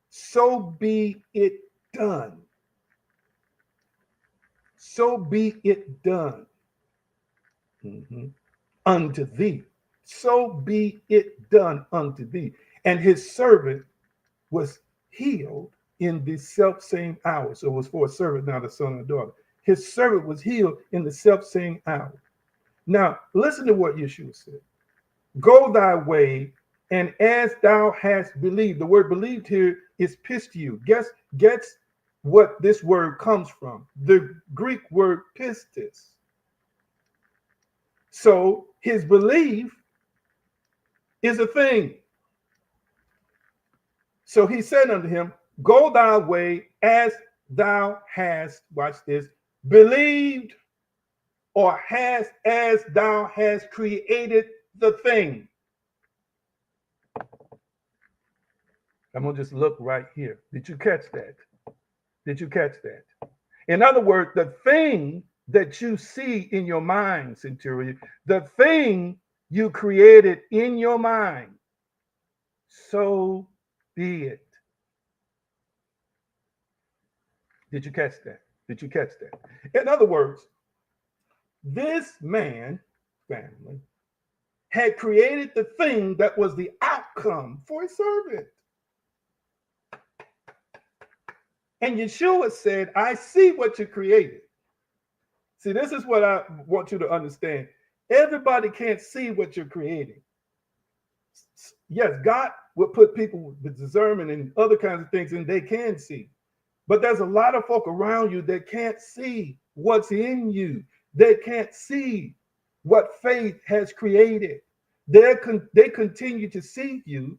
so be it done. So be it done unto thee. So be it done unto thee. And his servant was healed in the self same hour. So it was for a servant, not a son or daughter. His servant was healed in the self same hour. Now, listen to what Yeshua said. Go thy way, and as thou hast believed. The word believed here is pistiu. Guess what this word comes from? The Greek word pistis. So his belief is a thing. So he said unto him, go thy way as thou hast, watch this, believed, or has as thou hast created the thing. I'm going to just look right here. Did you catch that? Did you catch that? In other words, the thing that you see in your mind, Centurion, the thing you created in your mind, so be it. Did you catch that? Did you catch that? In other words, this man, family, had created the thing that was the outcome for his servant. And Yeshua said, I see what you created. See, this is what I want you to understand. Everybody can't see what you're creating. Yes, God will put people with discernment and other kinds of things, and they can see. But there's a lot of folk around you that can't see what's in you. They can't see what faith has created. They continue to see you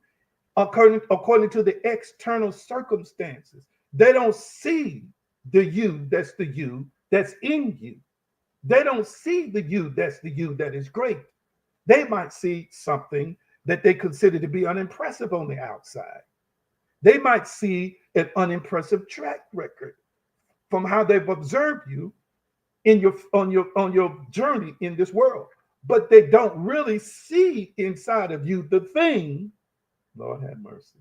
according to the external circumstances. They don't see the you that's in you. They don't see the you that is great. They might see something that they consider to be unimpressive on the outside. They might see an unimpressive track record from how they've observed you in on your journey in this world, but they don't really see inside of you the thing. Lord have mercy.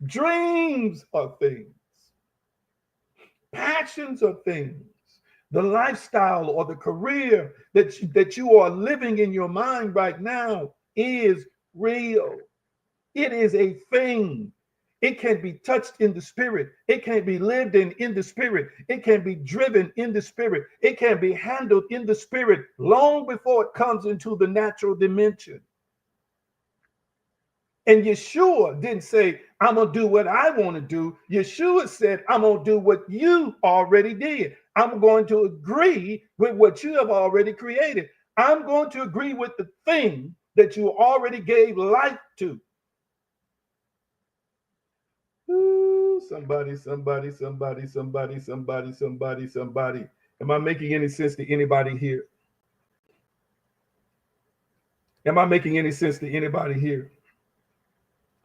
Dreams are things. Passions are things. The lifestyle or the career that you are living in your mind right now is real. It is a thing. It can be touched in the spirit. It can be lived in the spirit. It can be driven in the spirit. It can be handled in the spirit long before it comes into the natural dimension. And Yeshua didn't say, I'm going to do what I want to do. Yeshua said, I'm going to do what you already did. I'm going to agree with what you have already created. I'm going to agree with the thing that you already gave life to. Ooh, somebody. Am I making any sense to anybody here? Am I making any sense to anybody here?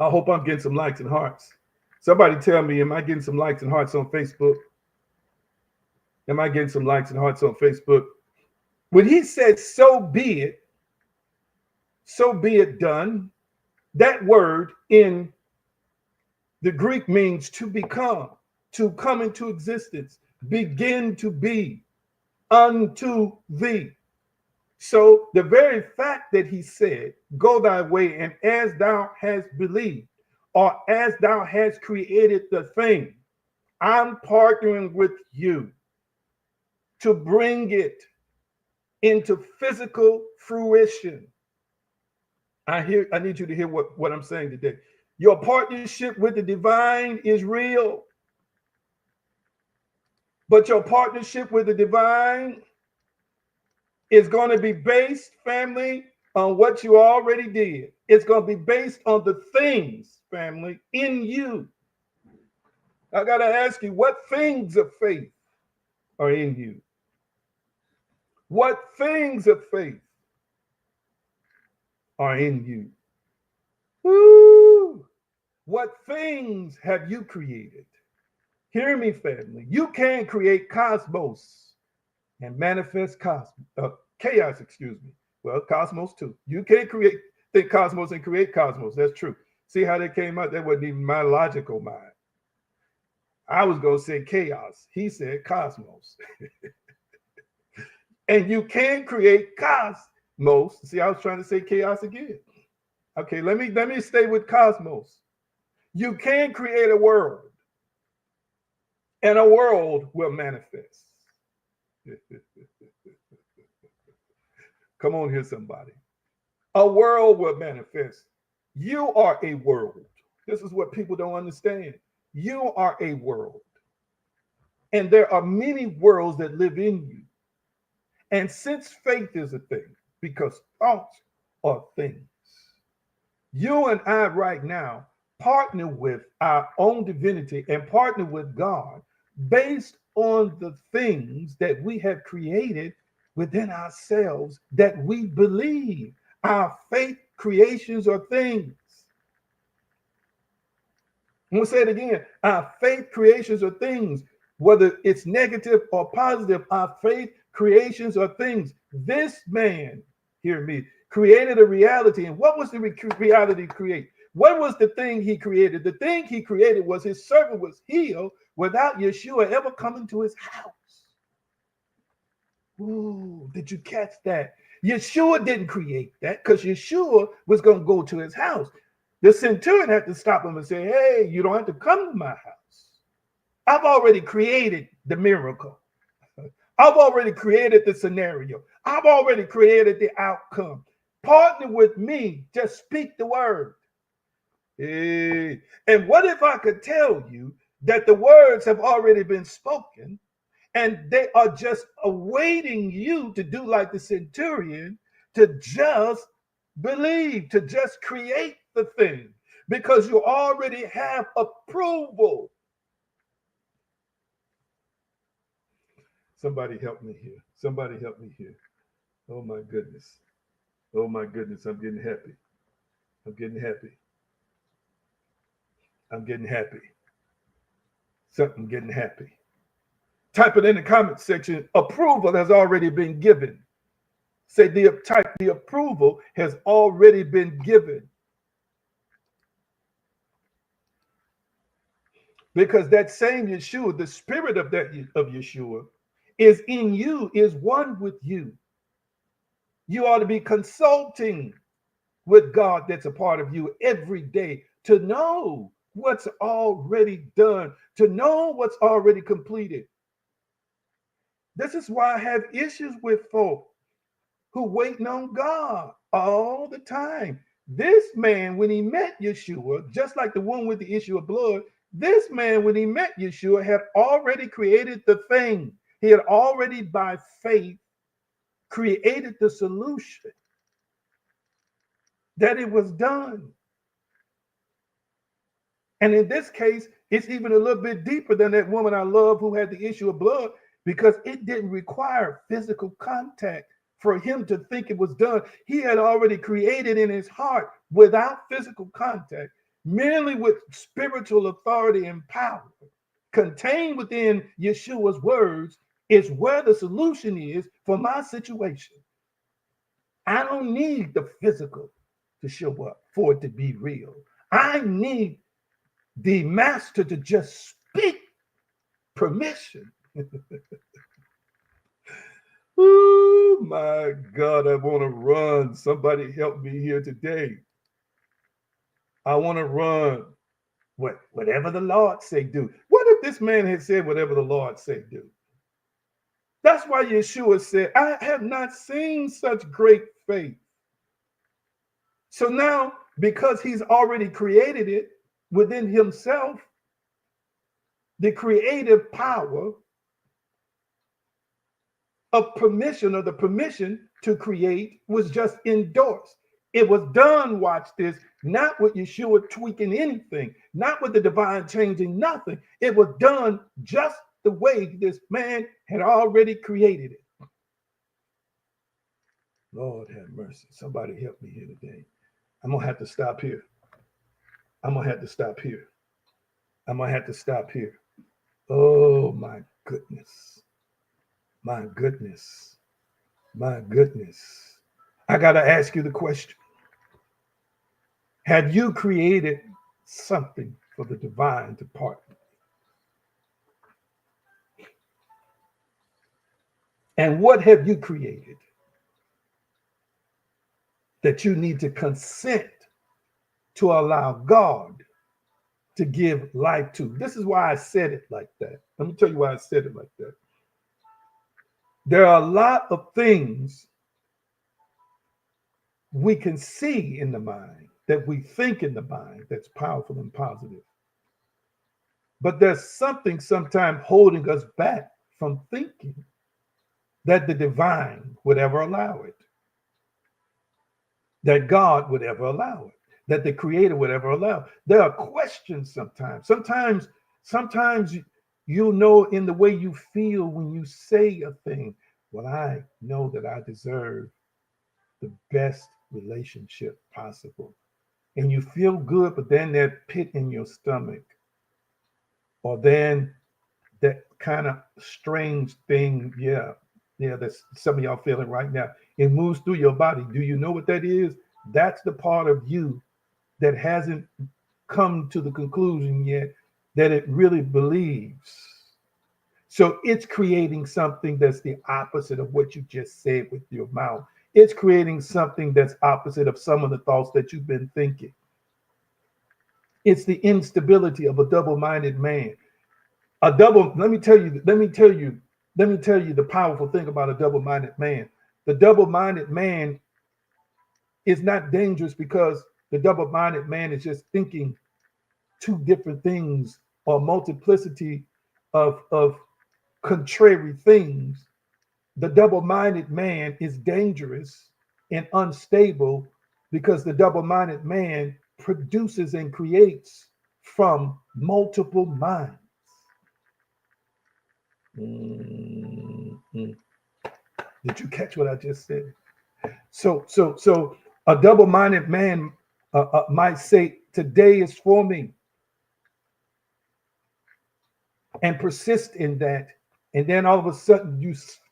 I hope I'm getting some likes and hearts. Somebody tell me, am I getting some likes and hearts on Facebook? Am I getting some likes and hearts on Facebook? When he said, so be it done, that word in The Greek means to become, to come into existence, begin to be, unto thee. So the very fact that he said, go thy way, and as thou hast believed, or as thou hast created the thing, I'm partnering with you to bring it into physical fruition. I need you to hear what I'm saying today. Your partnership with the divine is real, but your partnership with the divine is going to be based, family, on what you already did. It's going to be based on the things, family, in you. I got to ask you, what things of faith are in you? What things of faith are in you? Woo! What things have you created? Hear me, family. You can create cosmos and manifest chaos, excuse me. Well, cosmos too. You can't think cosmos and create cosmos. That's true. See how that came out? That wasn't even my logical mind. I was going to say chaos. He said cosmos. And you can create cosmos. See, I was trying to say chaos again. Okay, let me stay with cosmos. You can create a world, and a world will manifest. Come on here, somebody. A world will manifest. You are a world. This is what people don't understand. You are a world. And there are many worlds that live in you. And since faith is a thing, because thoughts are things, you and I right now partner with our own divinity and partner with God based on the things that we have created within ourselves that we believe. Our faith creations are things. I'm going to say it again. Our faith creations are things, whether it's negative or positive. Our faith creations are things. This man, hear me, created a reality. And what was the reality create? What was the thing he created? The thing he created was his servant was healed without Yeshua ever coming to his house. Ooh, did you catch that? Yeshua didn't create that because Yeshua was going to go to his house. The centurion had to stop him and say, hey, you don't have to come to my house. I've already created the miracle. I've already created the scenario. I've already created the outcome. Partner with me. Just speak the word. Hey. And what if I could tell you that the words have already been spoken and they are just awaiting you to do like the centurion, to just believe, to just create the thing, because you already have approval. Somebody help me here. Somebody help me here. Oh my goodness. Oh my goodness. I'm getting happy. I'm getting happy. I'm getting happy. Something getting happy. Type it in the comment section. Approval has already been given. Say the approval has already been given. Because that same Yeshua, the spirit of Yeshua, is in you, is one with you. You ought to be consulting with God that's a part of you every day to know what's already done, to know what's already completed. This is why I have issues with folk who waiting on God all the time. This man, when he met Yeshua, just like the one with the issue of blood, this man, when he met Yeshua, had already created the thing. He had already, by faith, created the solution, that it was done. And in this case, it's even a little bit deeper than that woman I love who had the issue of blood, because it didn't require physical contact for him to think it was done. He had already created in his heart without physical contact, merely with spiritual authority and power. Contained within Yeshua's words is where the solution is for my situation. I don't need the physical to show up for it to be real. I need the master to just speak permission. Oh my God, I want to run. Somebody help me here today. I want to run. Whatever the Lord say do. What if this man had said whatever the Lord say do? That's why Yeshua said, I have not seen such great faith. So now, because he's already created it within himself, the creative power of permission, or the permission to create, was just endorsed. It was done, watch this, not with Yeshua tweaking anything, not with the divine changing nothing. It was done just the way this man had already created it. Lord have mercy. Somebody help me here today. I'm going to have to stop here. I'm going to have to stop here. I'm going to have to stop here. Oh, my goodness. My goodness. My goodness. I got to ask you the question. Have you created something for the divine department? And what have you created that you need to consent to allow God to give life to? This is why I said it like that. Let me tell you why I said it like that. There are a lot of things we can see in the mind, that we think in the mind, that's powerful and positive. But there's something sometimes holding us back from thinking that the divine would ever allow it, that God would ever allow it, that the creator would ever allow. There are questions sometimes. Sometimes you'll know in the way you feel when you say a thing, well, I know that I deserve the best relationship possible. And you feel good, but then that pit in your stomach, or then that kind of strange thing, that's some of y'all feeling right now. It moves through your body. Do you know what that is? That's the part of you that hasn't come to the conclusion yet that it really believes. So it's creating something that's the opposite of what you just said with your mouth. It's creating something that's opposite of some of the thoughts that you've been thinking. It's the instability of a double-minded man. Let me tell you the powerful thing about a double-minded man. The double-minded man is not dangerous because the double-minded man is just thinking two different things, or multiplicity of contrary things. The double-minded man is dangerous and unstable because the double-minded man produces and creates from multiple minds. Mm-hmm. Did you catch what I just said? So a double-minded man might say, today is for me, and persist in that. And then all of a sudden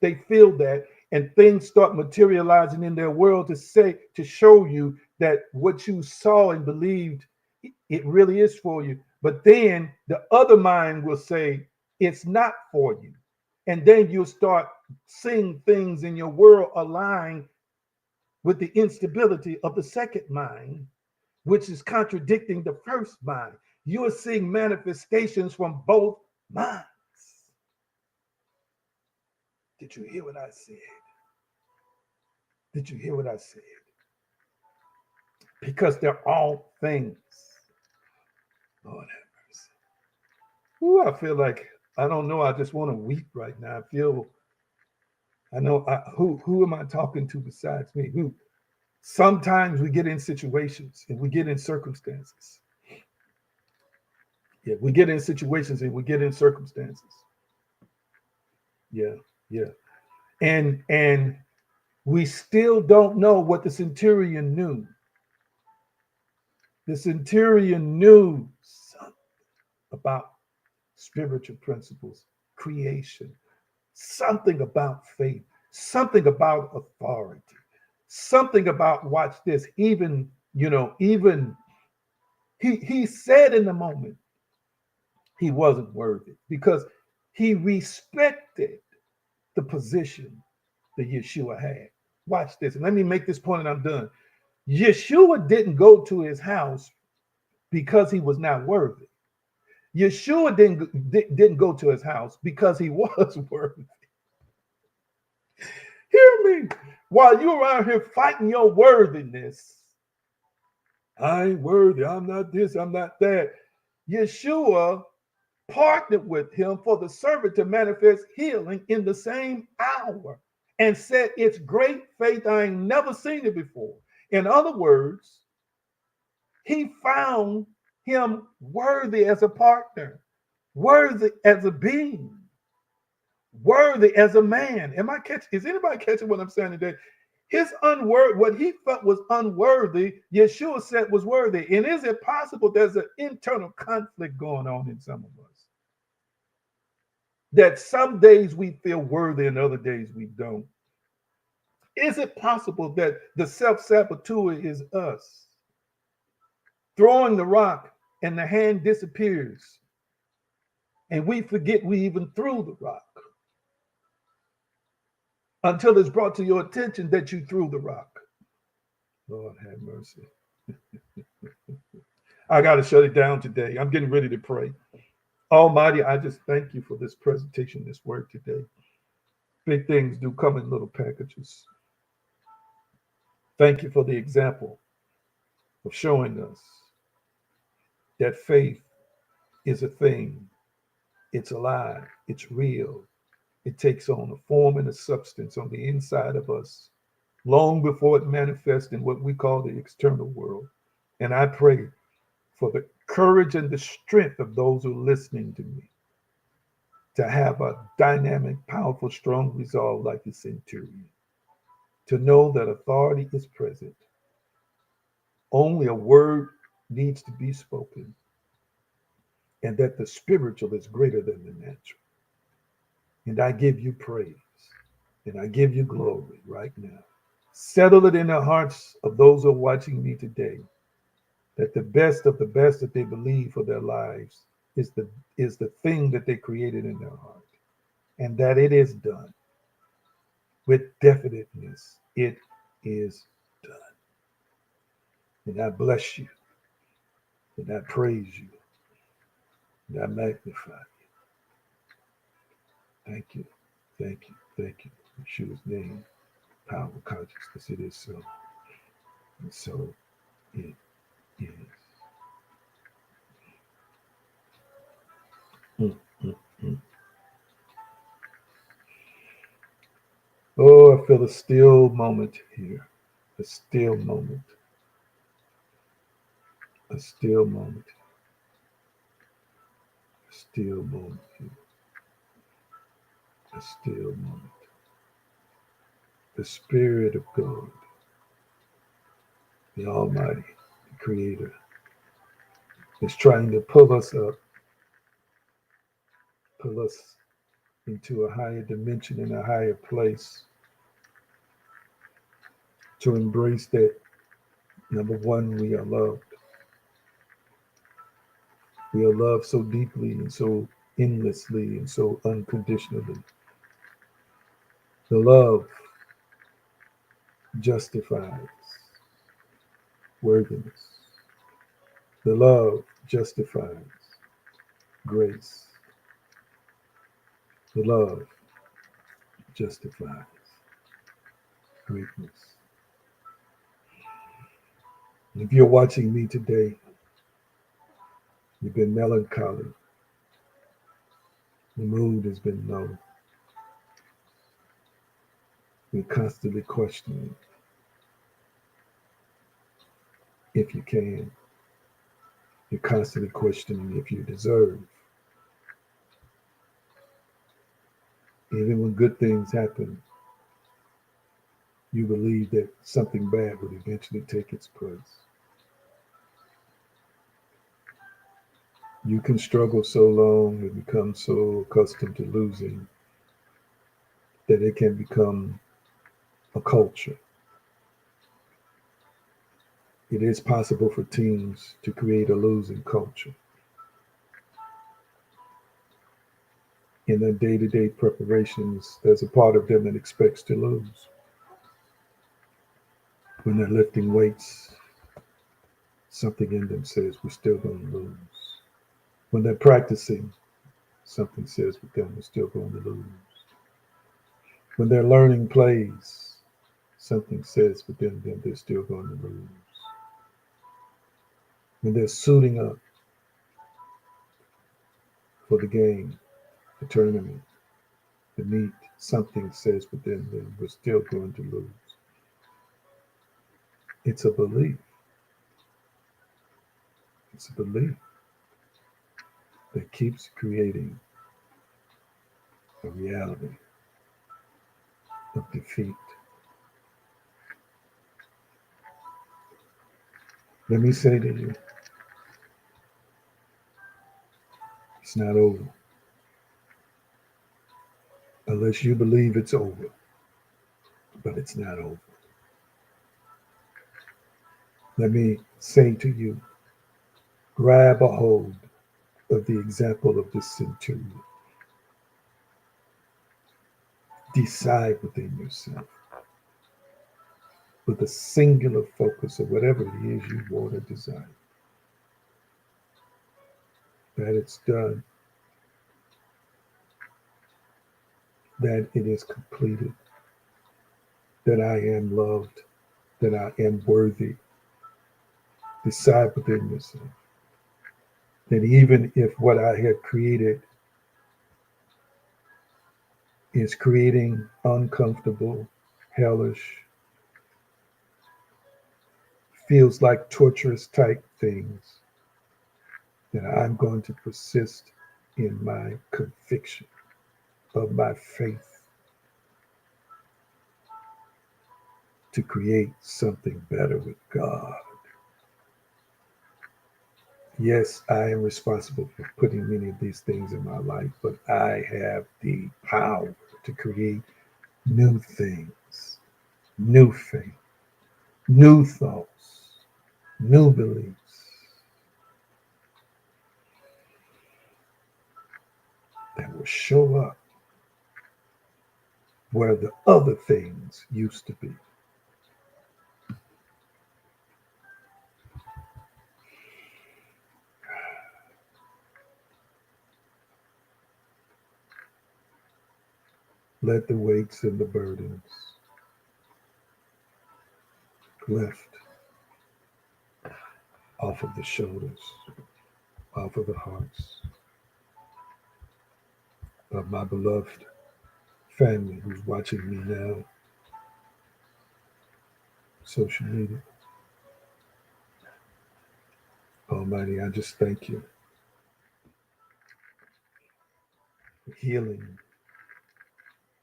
they feel that, and things start materializing in their world to show you that what you saw and believed, it really is for you. But then the other mind will say it's not for you. And then you'll start seeing things in your world align with the instability of the second mind, which is contradicting the first mind. You are seeing manifestations from both minds. Did you hear what I said? Did you hear what I said? Because they're all things. Lord have mercy. Ooh, I feel like, I don't know, I just want to weep right now. Who am I talking to besides me? Who? Sometimes we get in situations and we get in circumstances. Yeah, we get in situations and we get in circumstances. Yeah. And we still don't know what the centurion knew. The centurion knew something about spiritual principles, creation, something about faith, something about authority, something about, watch this, even he said in the moment, He wasn't worthy because he respected the position that Yeshua had. Watch this. And let me make this point and I'm done. Yeshua didn't go to his house because he was not worthy. Yeshua didn't go to his house because he was worthy. Hear me. While you're around here fighting your worthiness, I ain't worthy. I'm not this. I'm not that. Yeshua partnered with him for the servant to manifest healing in the same hour and said, it's great faith. I ain't never seen it before. In other words, he found him worthy as a partner, worthy as a being, worthy as a man. Is anybody catching what I'm saying today? His unworthy, what he felt was unworthy, Yeshua said was worthy. And is it possible there's an internal conflict going on in some of us? That some days we feel worthy and other days we don't. Is it possible that the self-saboteur is us? Throwing the rock and the hand disappears and we forget we even threw the rock until it's brought to your attention that you threw the rock. Lord have mercy. I got to shut it down today. I'm getting ready to pray. Almighty, I just thank you for this presentation, this word today. Big things do come in little packages. Thank you for the example of showing us that faith is a thing. It's alive. It's real. It takes on a form and a substance on the inside of us long before it manifests in what we call the external world. And I pray for the courage and the strength of those who are listening to me to have a dynamic, powerful, strong resolve like the centurion, to know that authority is present. Only a word needs to be spoken, and that the spiritual is greater than the natural. And I give you praise, and I give you glory right now. Settle it in the hearts of those who are watching me today, that the best of the best that they believe for their lives is the thing that they created in their heart, and that it is done with definiteness. It is done. And I bless you, and I praise you, and I magnify you. Thank you, thank you, thank you. In Yeshua's name, power, consciousness, it is so. And so it is. Mm, mm, mm. Oh, I feel a still moment here. A still moment. A still moment. A still moment here. A still moment. The Spirit of God, the Almighty, the Creator, is trying to pull us up, pull us into a higher dimension and a higher place, to embrace that, number one, we are loved. We are loved so deeply and so endlessly and so unconditionally. The love justifies worthiness. The love justifies grace. The love justifies greatness. And if you're watching me today, you've been melancholy, the mood has been low, you're constantly questioning if you can. You're constantly questioning if you deserve. Even when good things happen, you believe that something bad would eventually take its place. You can struggle so long and become so accustomed to losing that it can become a culture. It is possible for teams to create a losing culture. In their day-to-day preparations, there's a part of them that expects to lose. When they're lifting weights, something in them says we're still going to lose. When they're practicing, something says with them we're still going to lose. When they're learning plays, something says within them they're still going to lose. When they're suiting up for the game, the tournament, the meet, something says within them we're still going to lose. It's a belief. It's a belief that keeps creating a reality of defeat. Let me say to you, it's not over unless you believe it's over, but it's not over. Let me say to you, grab a hold of the example of this centurion. Decide within yourself with a singular focus of whatever it is you want to desire, that it's done, that it is completed, that I am loved, that I am worthy. Decide within yourself that even if what I have created is creating uncomfortable, hellish, feels like torturous type things, that I'm going to persist in my conviction of my faith to create something better with God. Yes, I am responsible for putting many of these things in my life, but I have the power to create new things, new faith, new thoughts, new beliefs that will show up where the other things used to be. Let the weights and the burdens lift off of the shoulders, off of the hearts of my beloved family who's watching me now, social media. Almighty, I just thank you for healing,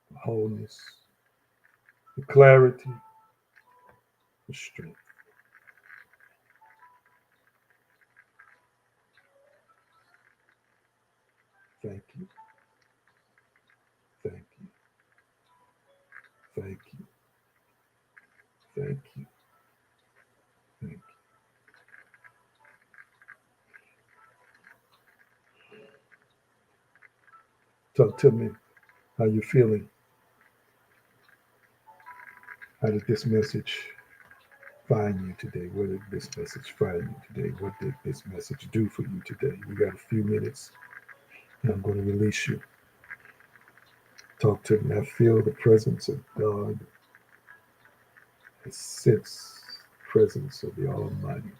for wholeness, for clarity, for strength. Thank you, thank you, thank you, thank you, thank you. Talk to me. How you feeling? How did this message find you today? What did this message find you today? What did this message do for you today? We got a few minutes and I'm going to release you. Talk to me. I feel the presence of God. I sense the presence of the Almighty.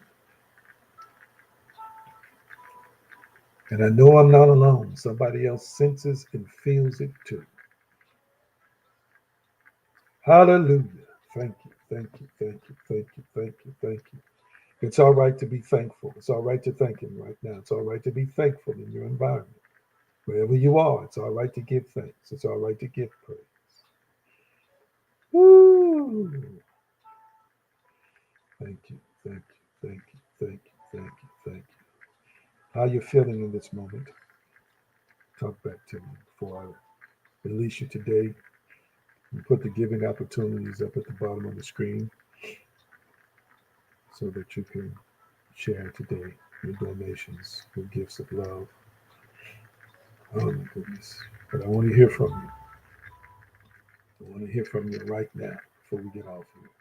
And I know I'm not alone. Somebody else senses and feels it too. Hallelujah. Thank you, thank you, thank you, thank you, thank you, thank you. It's all right to be thankful. It's all right to thank Him right now. It's all right to be thankful in your environment. Wherever you are, it's all right to give thanks. It's all right to give praise. Woo! Thank you, thank you, thank you, thank you, thank you, thank you. How you feeling in this moment? Talk back to me before I release you today. And put the giving opportunities up at the bottom of the screen so that you can share today your donations, your gifts of love. Oh my goodness. But I want to hear from you. I want to hear from you right now before we get off here.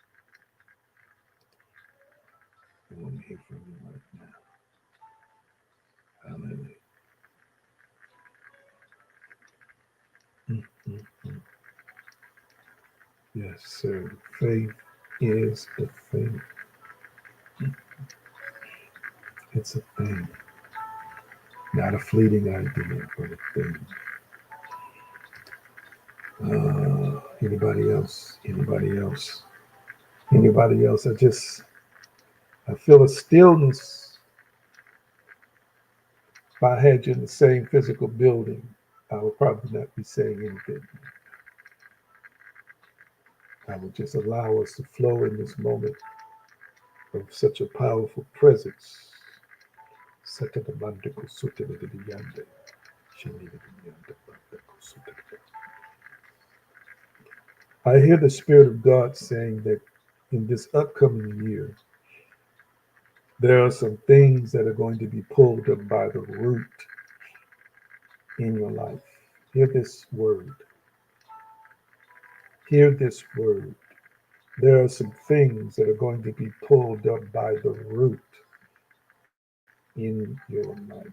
I want to hear from you right now. Hallelujah. Mm, mm, mm. Yes, sir. Faith is the thing. It's a thing, not a fleeting idea, but a thing. Anybody else? Anybody else? Anybody else? I feel a stillness. If I had you in the same physical building, I would probably not be saying anything. I would just allow us to flow in this moment of such a powerful presence. I hear the Spirit of God saying that in this upcoming year, there are some things that are going to be pulled up by the root in your life. Hear this word. Hear this word. There are some things that are going to be pulled up by the root in your life.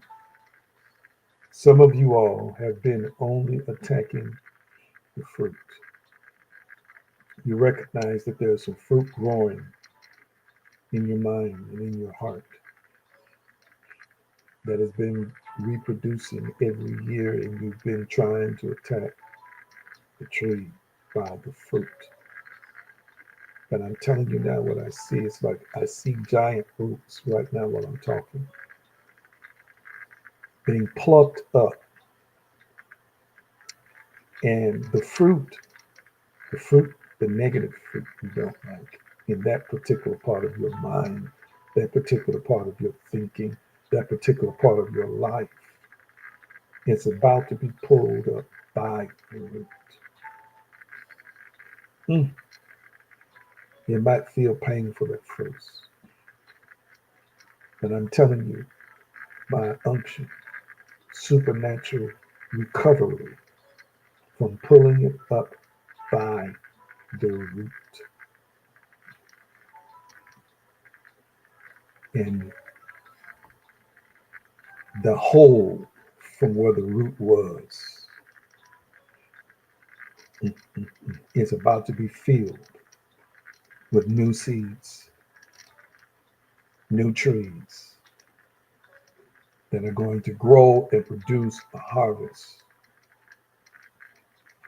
Some of you all have been only attacking the fruit. You recognize that there's some fruit growing in your mind and in your heart that has been reproducing every year, and you've been trying to attack the tree by the fruit. But I'm telling you now, what I see is like I see giant roots right now while I'm talking, being plucked up, and the fruit, the negative fruit you don't like, in that particular part of your mind, that particular part of your thinking, that particular part of your life, it's about to be pulled up by the root. Mm. It might feel painful at first, but I'm telling you, my unction, supernatural recovery from pulling it up by the root. And the hole from where the root was is about to be filled with new seeds, new trees that are going to grow and produce a harvest,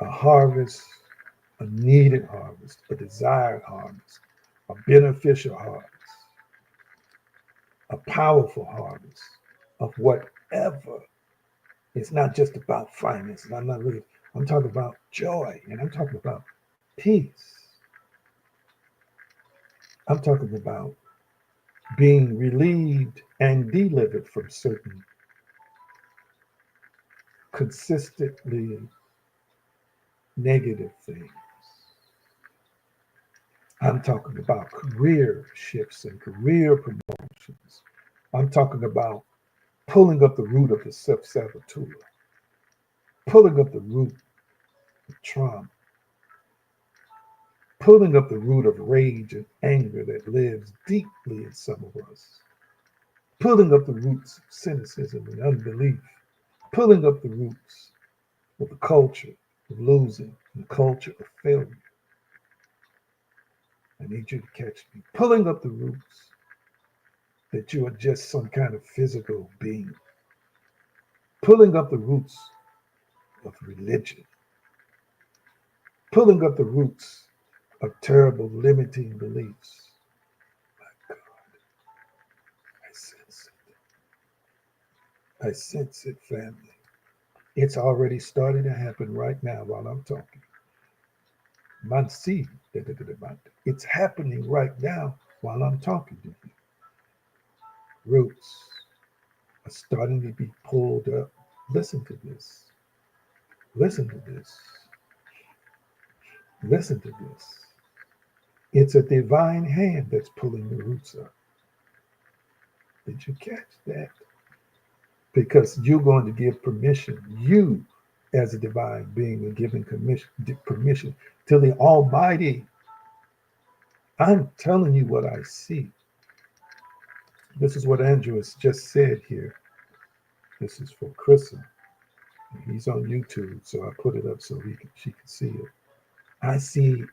a needed harvest, a desired harvest, a beneficial harvest, a powerful harvest of whatever. It's not just about finances. I'm talking about joy, and I'm talking about peace. I'm talking about being relieved and delivered from certain consistently negative things. I'm talking about career shifts and career promotions. I'm talking about pulling up the root of the self saboteur, pulling up the root of trauma, pulling up the root of rage and anger that lives deeply in some of us, pulling up the roots of cynicism and unbelief, pulling up the roots of the culture of losing and the culture of failure. I need you to catch me. Pulling up the roots that you are just some kind of physical being, pulling up the roots of religion, pulling up the roots of terrible limiting beliefs. My God, I sense it. I sense it, family. It's already starting to happen right now while I'm talking. Mansi, it's happening right now while I'm talking to you. Roots are starting to be pulled up. Listen to this. Listen to this. Listen to this. It's a divine hand that's pulling the roots up. Did you catch that? Because you're going to give permission. You as a divine being and giving permission to the Almighty. I'm telling you what I see. This is what Andrew has just said here. This is for Kristen. He's on YouTube, so I put it up so she can see it. I see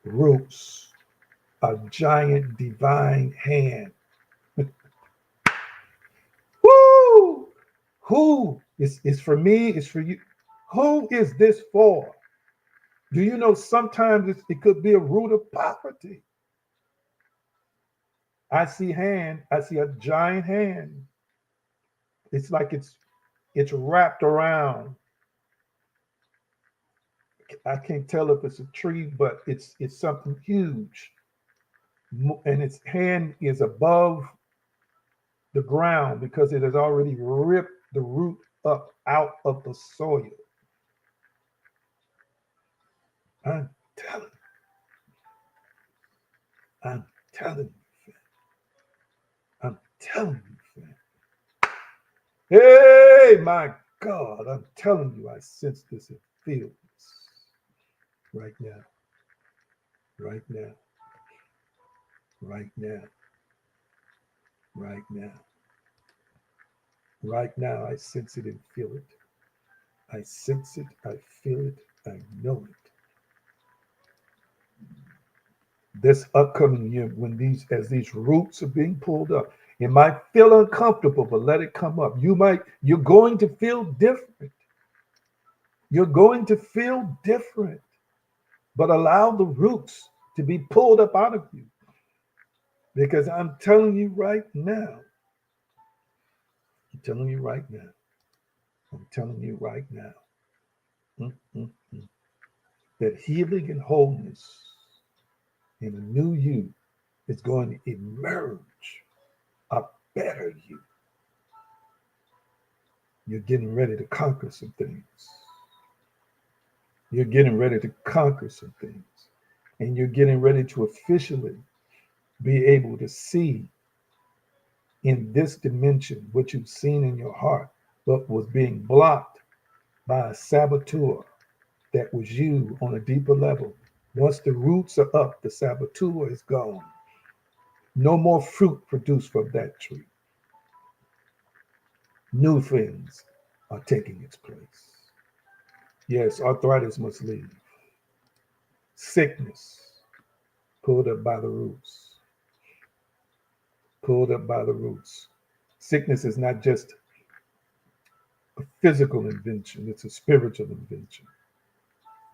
roots, a giant divine hand. Woo! Who is for me? It's for you. Who is this for? Do you know sometimes it could be a root of poverty? I see hand. I see a giant hand. It's like it's wrapped around. I can't tell if it's a tree, but it's something huge, and its hand is above the ground because it has already ripped the root up out of the soil. I'm telling, I'm telling you, I'm telling you, fam. Hey, my God, I'm telling you, I sense this and feel this right now, right now, right now, right now, right now. I sense it and feel it. I sense it, I feel it, I know it. This upcoming year, when these roots are being pulled up, it might feel uncomfortable, but let it come up. You're going to feel different. You're going to feel different, but allow the roots to be pulled up out of you. Because I'm telling you right now, I'm telling you right now, I'm telling you right now, mm, mm, mm, that healing and wholeness in a new you is going to emerge a better you. You're getting ready to conquer some things. You're getting ready to conquer some things. And you're getting ready to officially be able to see in this dimension what you've seen in your heart, but was being blocked by a saboteur that was you on a deeper level. Once the roots are up, the saboteur is gone. No more fruit produced from that tree. New things are taking its place. Yes, arthritis must leave. Sickness pulled up by the roots. Pulled up by the roots. Sickness is not just a physical invention, it's a spiritual invention.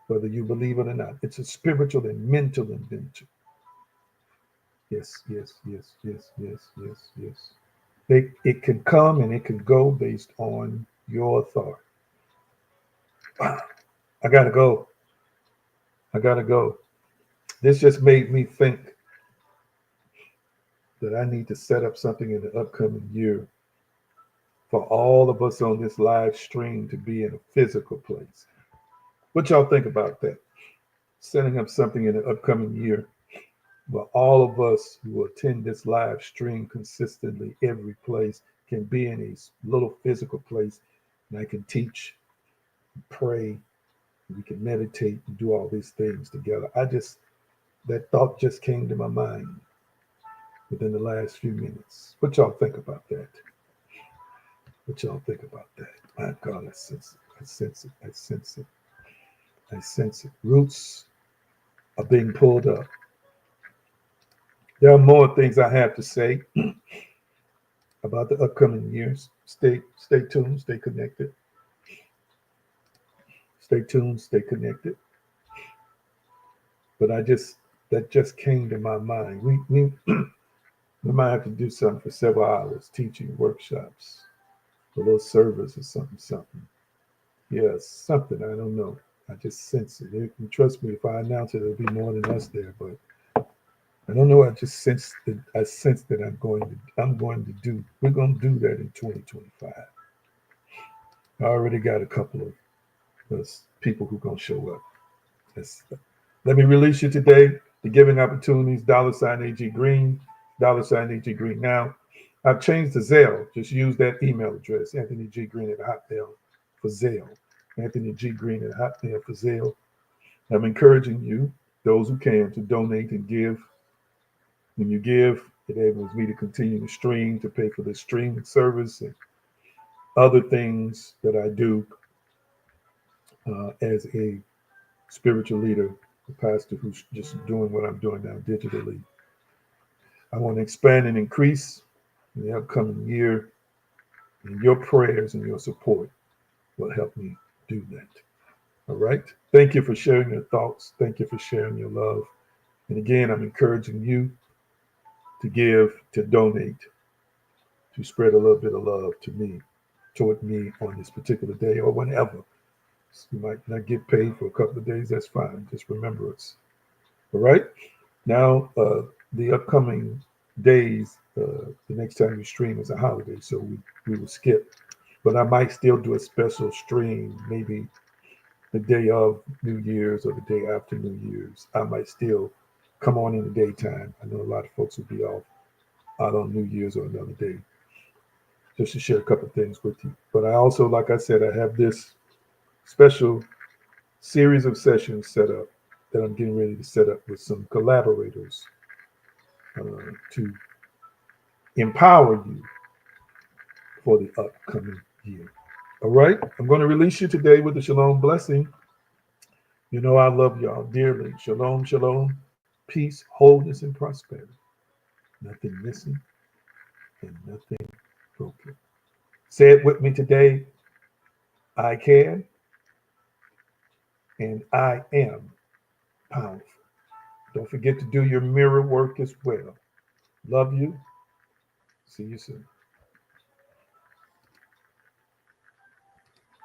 Whether you believe it or not, it's a spiritual and mental invention. Yes, yes, yes, yes, yes, yes, yes. It can come and it can go based on your thought. Wow, I gotta go. I gotta go. This just made me think that I need to set up something in the upcoming year for all of us on this live stream to be in a physical place. What y'all think about that? Setting up something in the upcoming year where all of us who attend this live stream consistently every place can be in a little physical place, and I can teach, pray, we can meditate and do all these things together. That thought just came to my mind within the last few minutes. What y'all think about that? What y'all think about that? My God, I sense it. I sense it. I sense it. I sense it. Roots are being pulled up. There are more things I have to say about the upcoming years. Stay tuned, stay connected. Stay tuned, stay connected. But that just came to my mind. We might have to do something for several hours, teaching workshops, a little service or something. Yeah, something, I don't know. I just sense it. And trust me, if I announce it, it'll be more than us there. But I don't know. I just sense that we're going to do that in 2025. I already got a couple of people who are going to show up. Let me release you today. The giving opportunities, $AG Green, $AG Green now. I've changed the Zelle. Just use that email address, Anthony G. Green at Hotmail for Zelle. Anthony G. Green at Hotmail for Zale. I'm encouraging you, those who can, to donate and give. When you give, it enables me to continue to stream, to pay for the streaming service and other things that I do as a spiritual leader, a pastor who's just doing what I'm doing now digitally. I want to expand and increase in the upcoming year, and your prayers and your support will help me do that. All right. Thank you for sharing your thoughts. Thank you for sharing your love. And again, I'm encouraging you to give, to donate, to spread a little bit of love to me, toward me on this particular day or whenever. You might not get paid for a couple of days. That's fine. Just remember us. All right. Now, the upcoming days, the next time we stream is a holiday, so we will skip. But I might still do a special stream, maybe the day of New Year's or the day after New Year's. I might still come on in the daytime. I know a lot of folks will be off out on New Year's or another day, just to share a couple of things with you. But I also, like I said, I have this special series of sessions set up that I'm getting ready to set up with some collaborators to empower you for the upcoming year. All right, I'm going to release you today with a shalom blessing. You know, I love y'all dearly. Shalom, shalom, peace, wholeness, and prosperity. Nothing missing and nothing broken. Say it with me today. I can and I am powerful. Don't forget to do your mirror work as well. Love you. See you soon.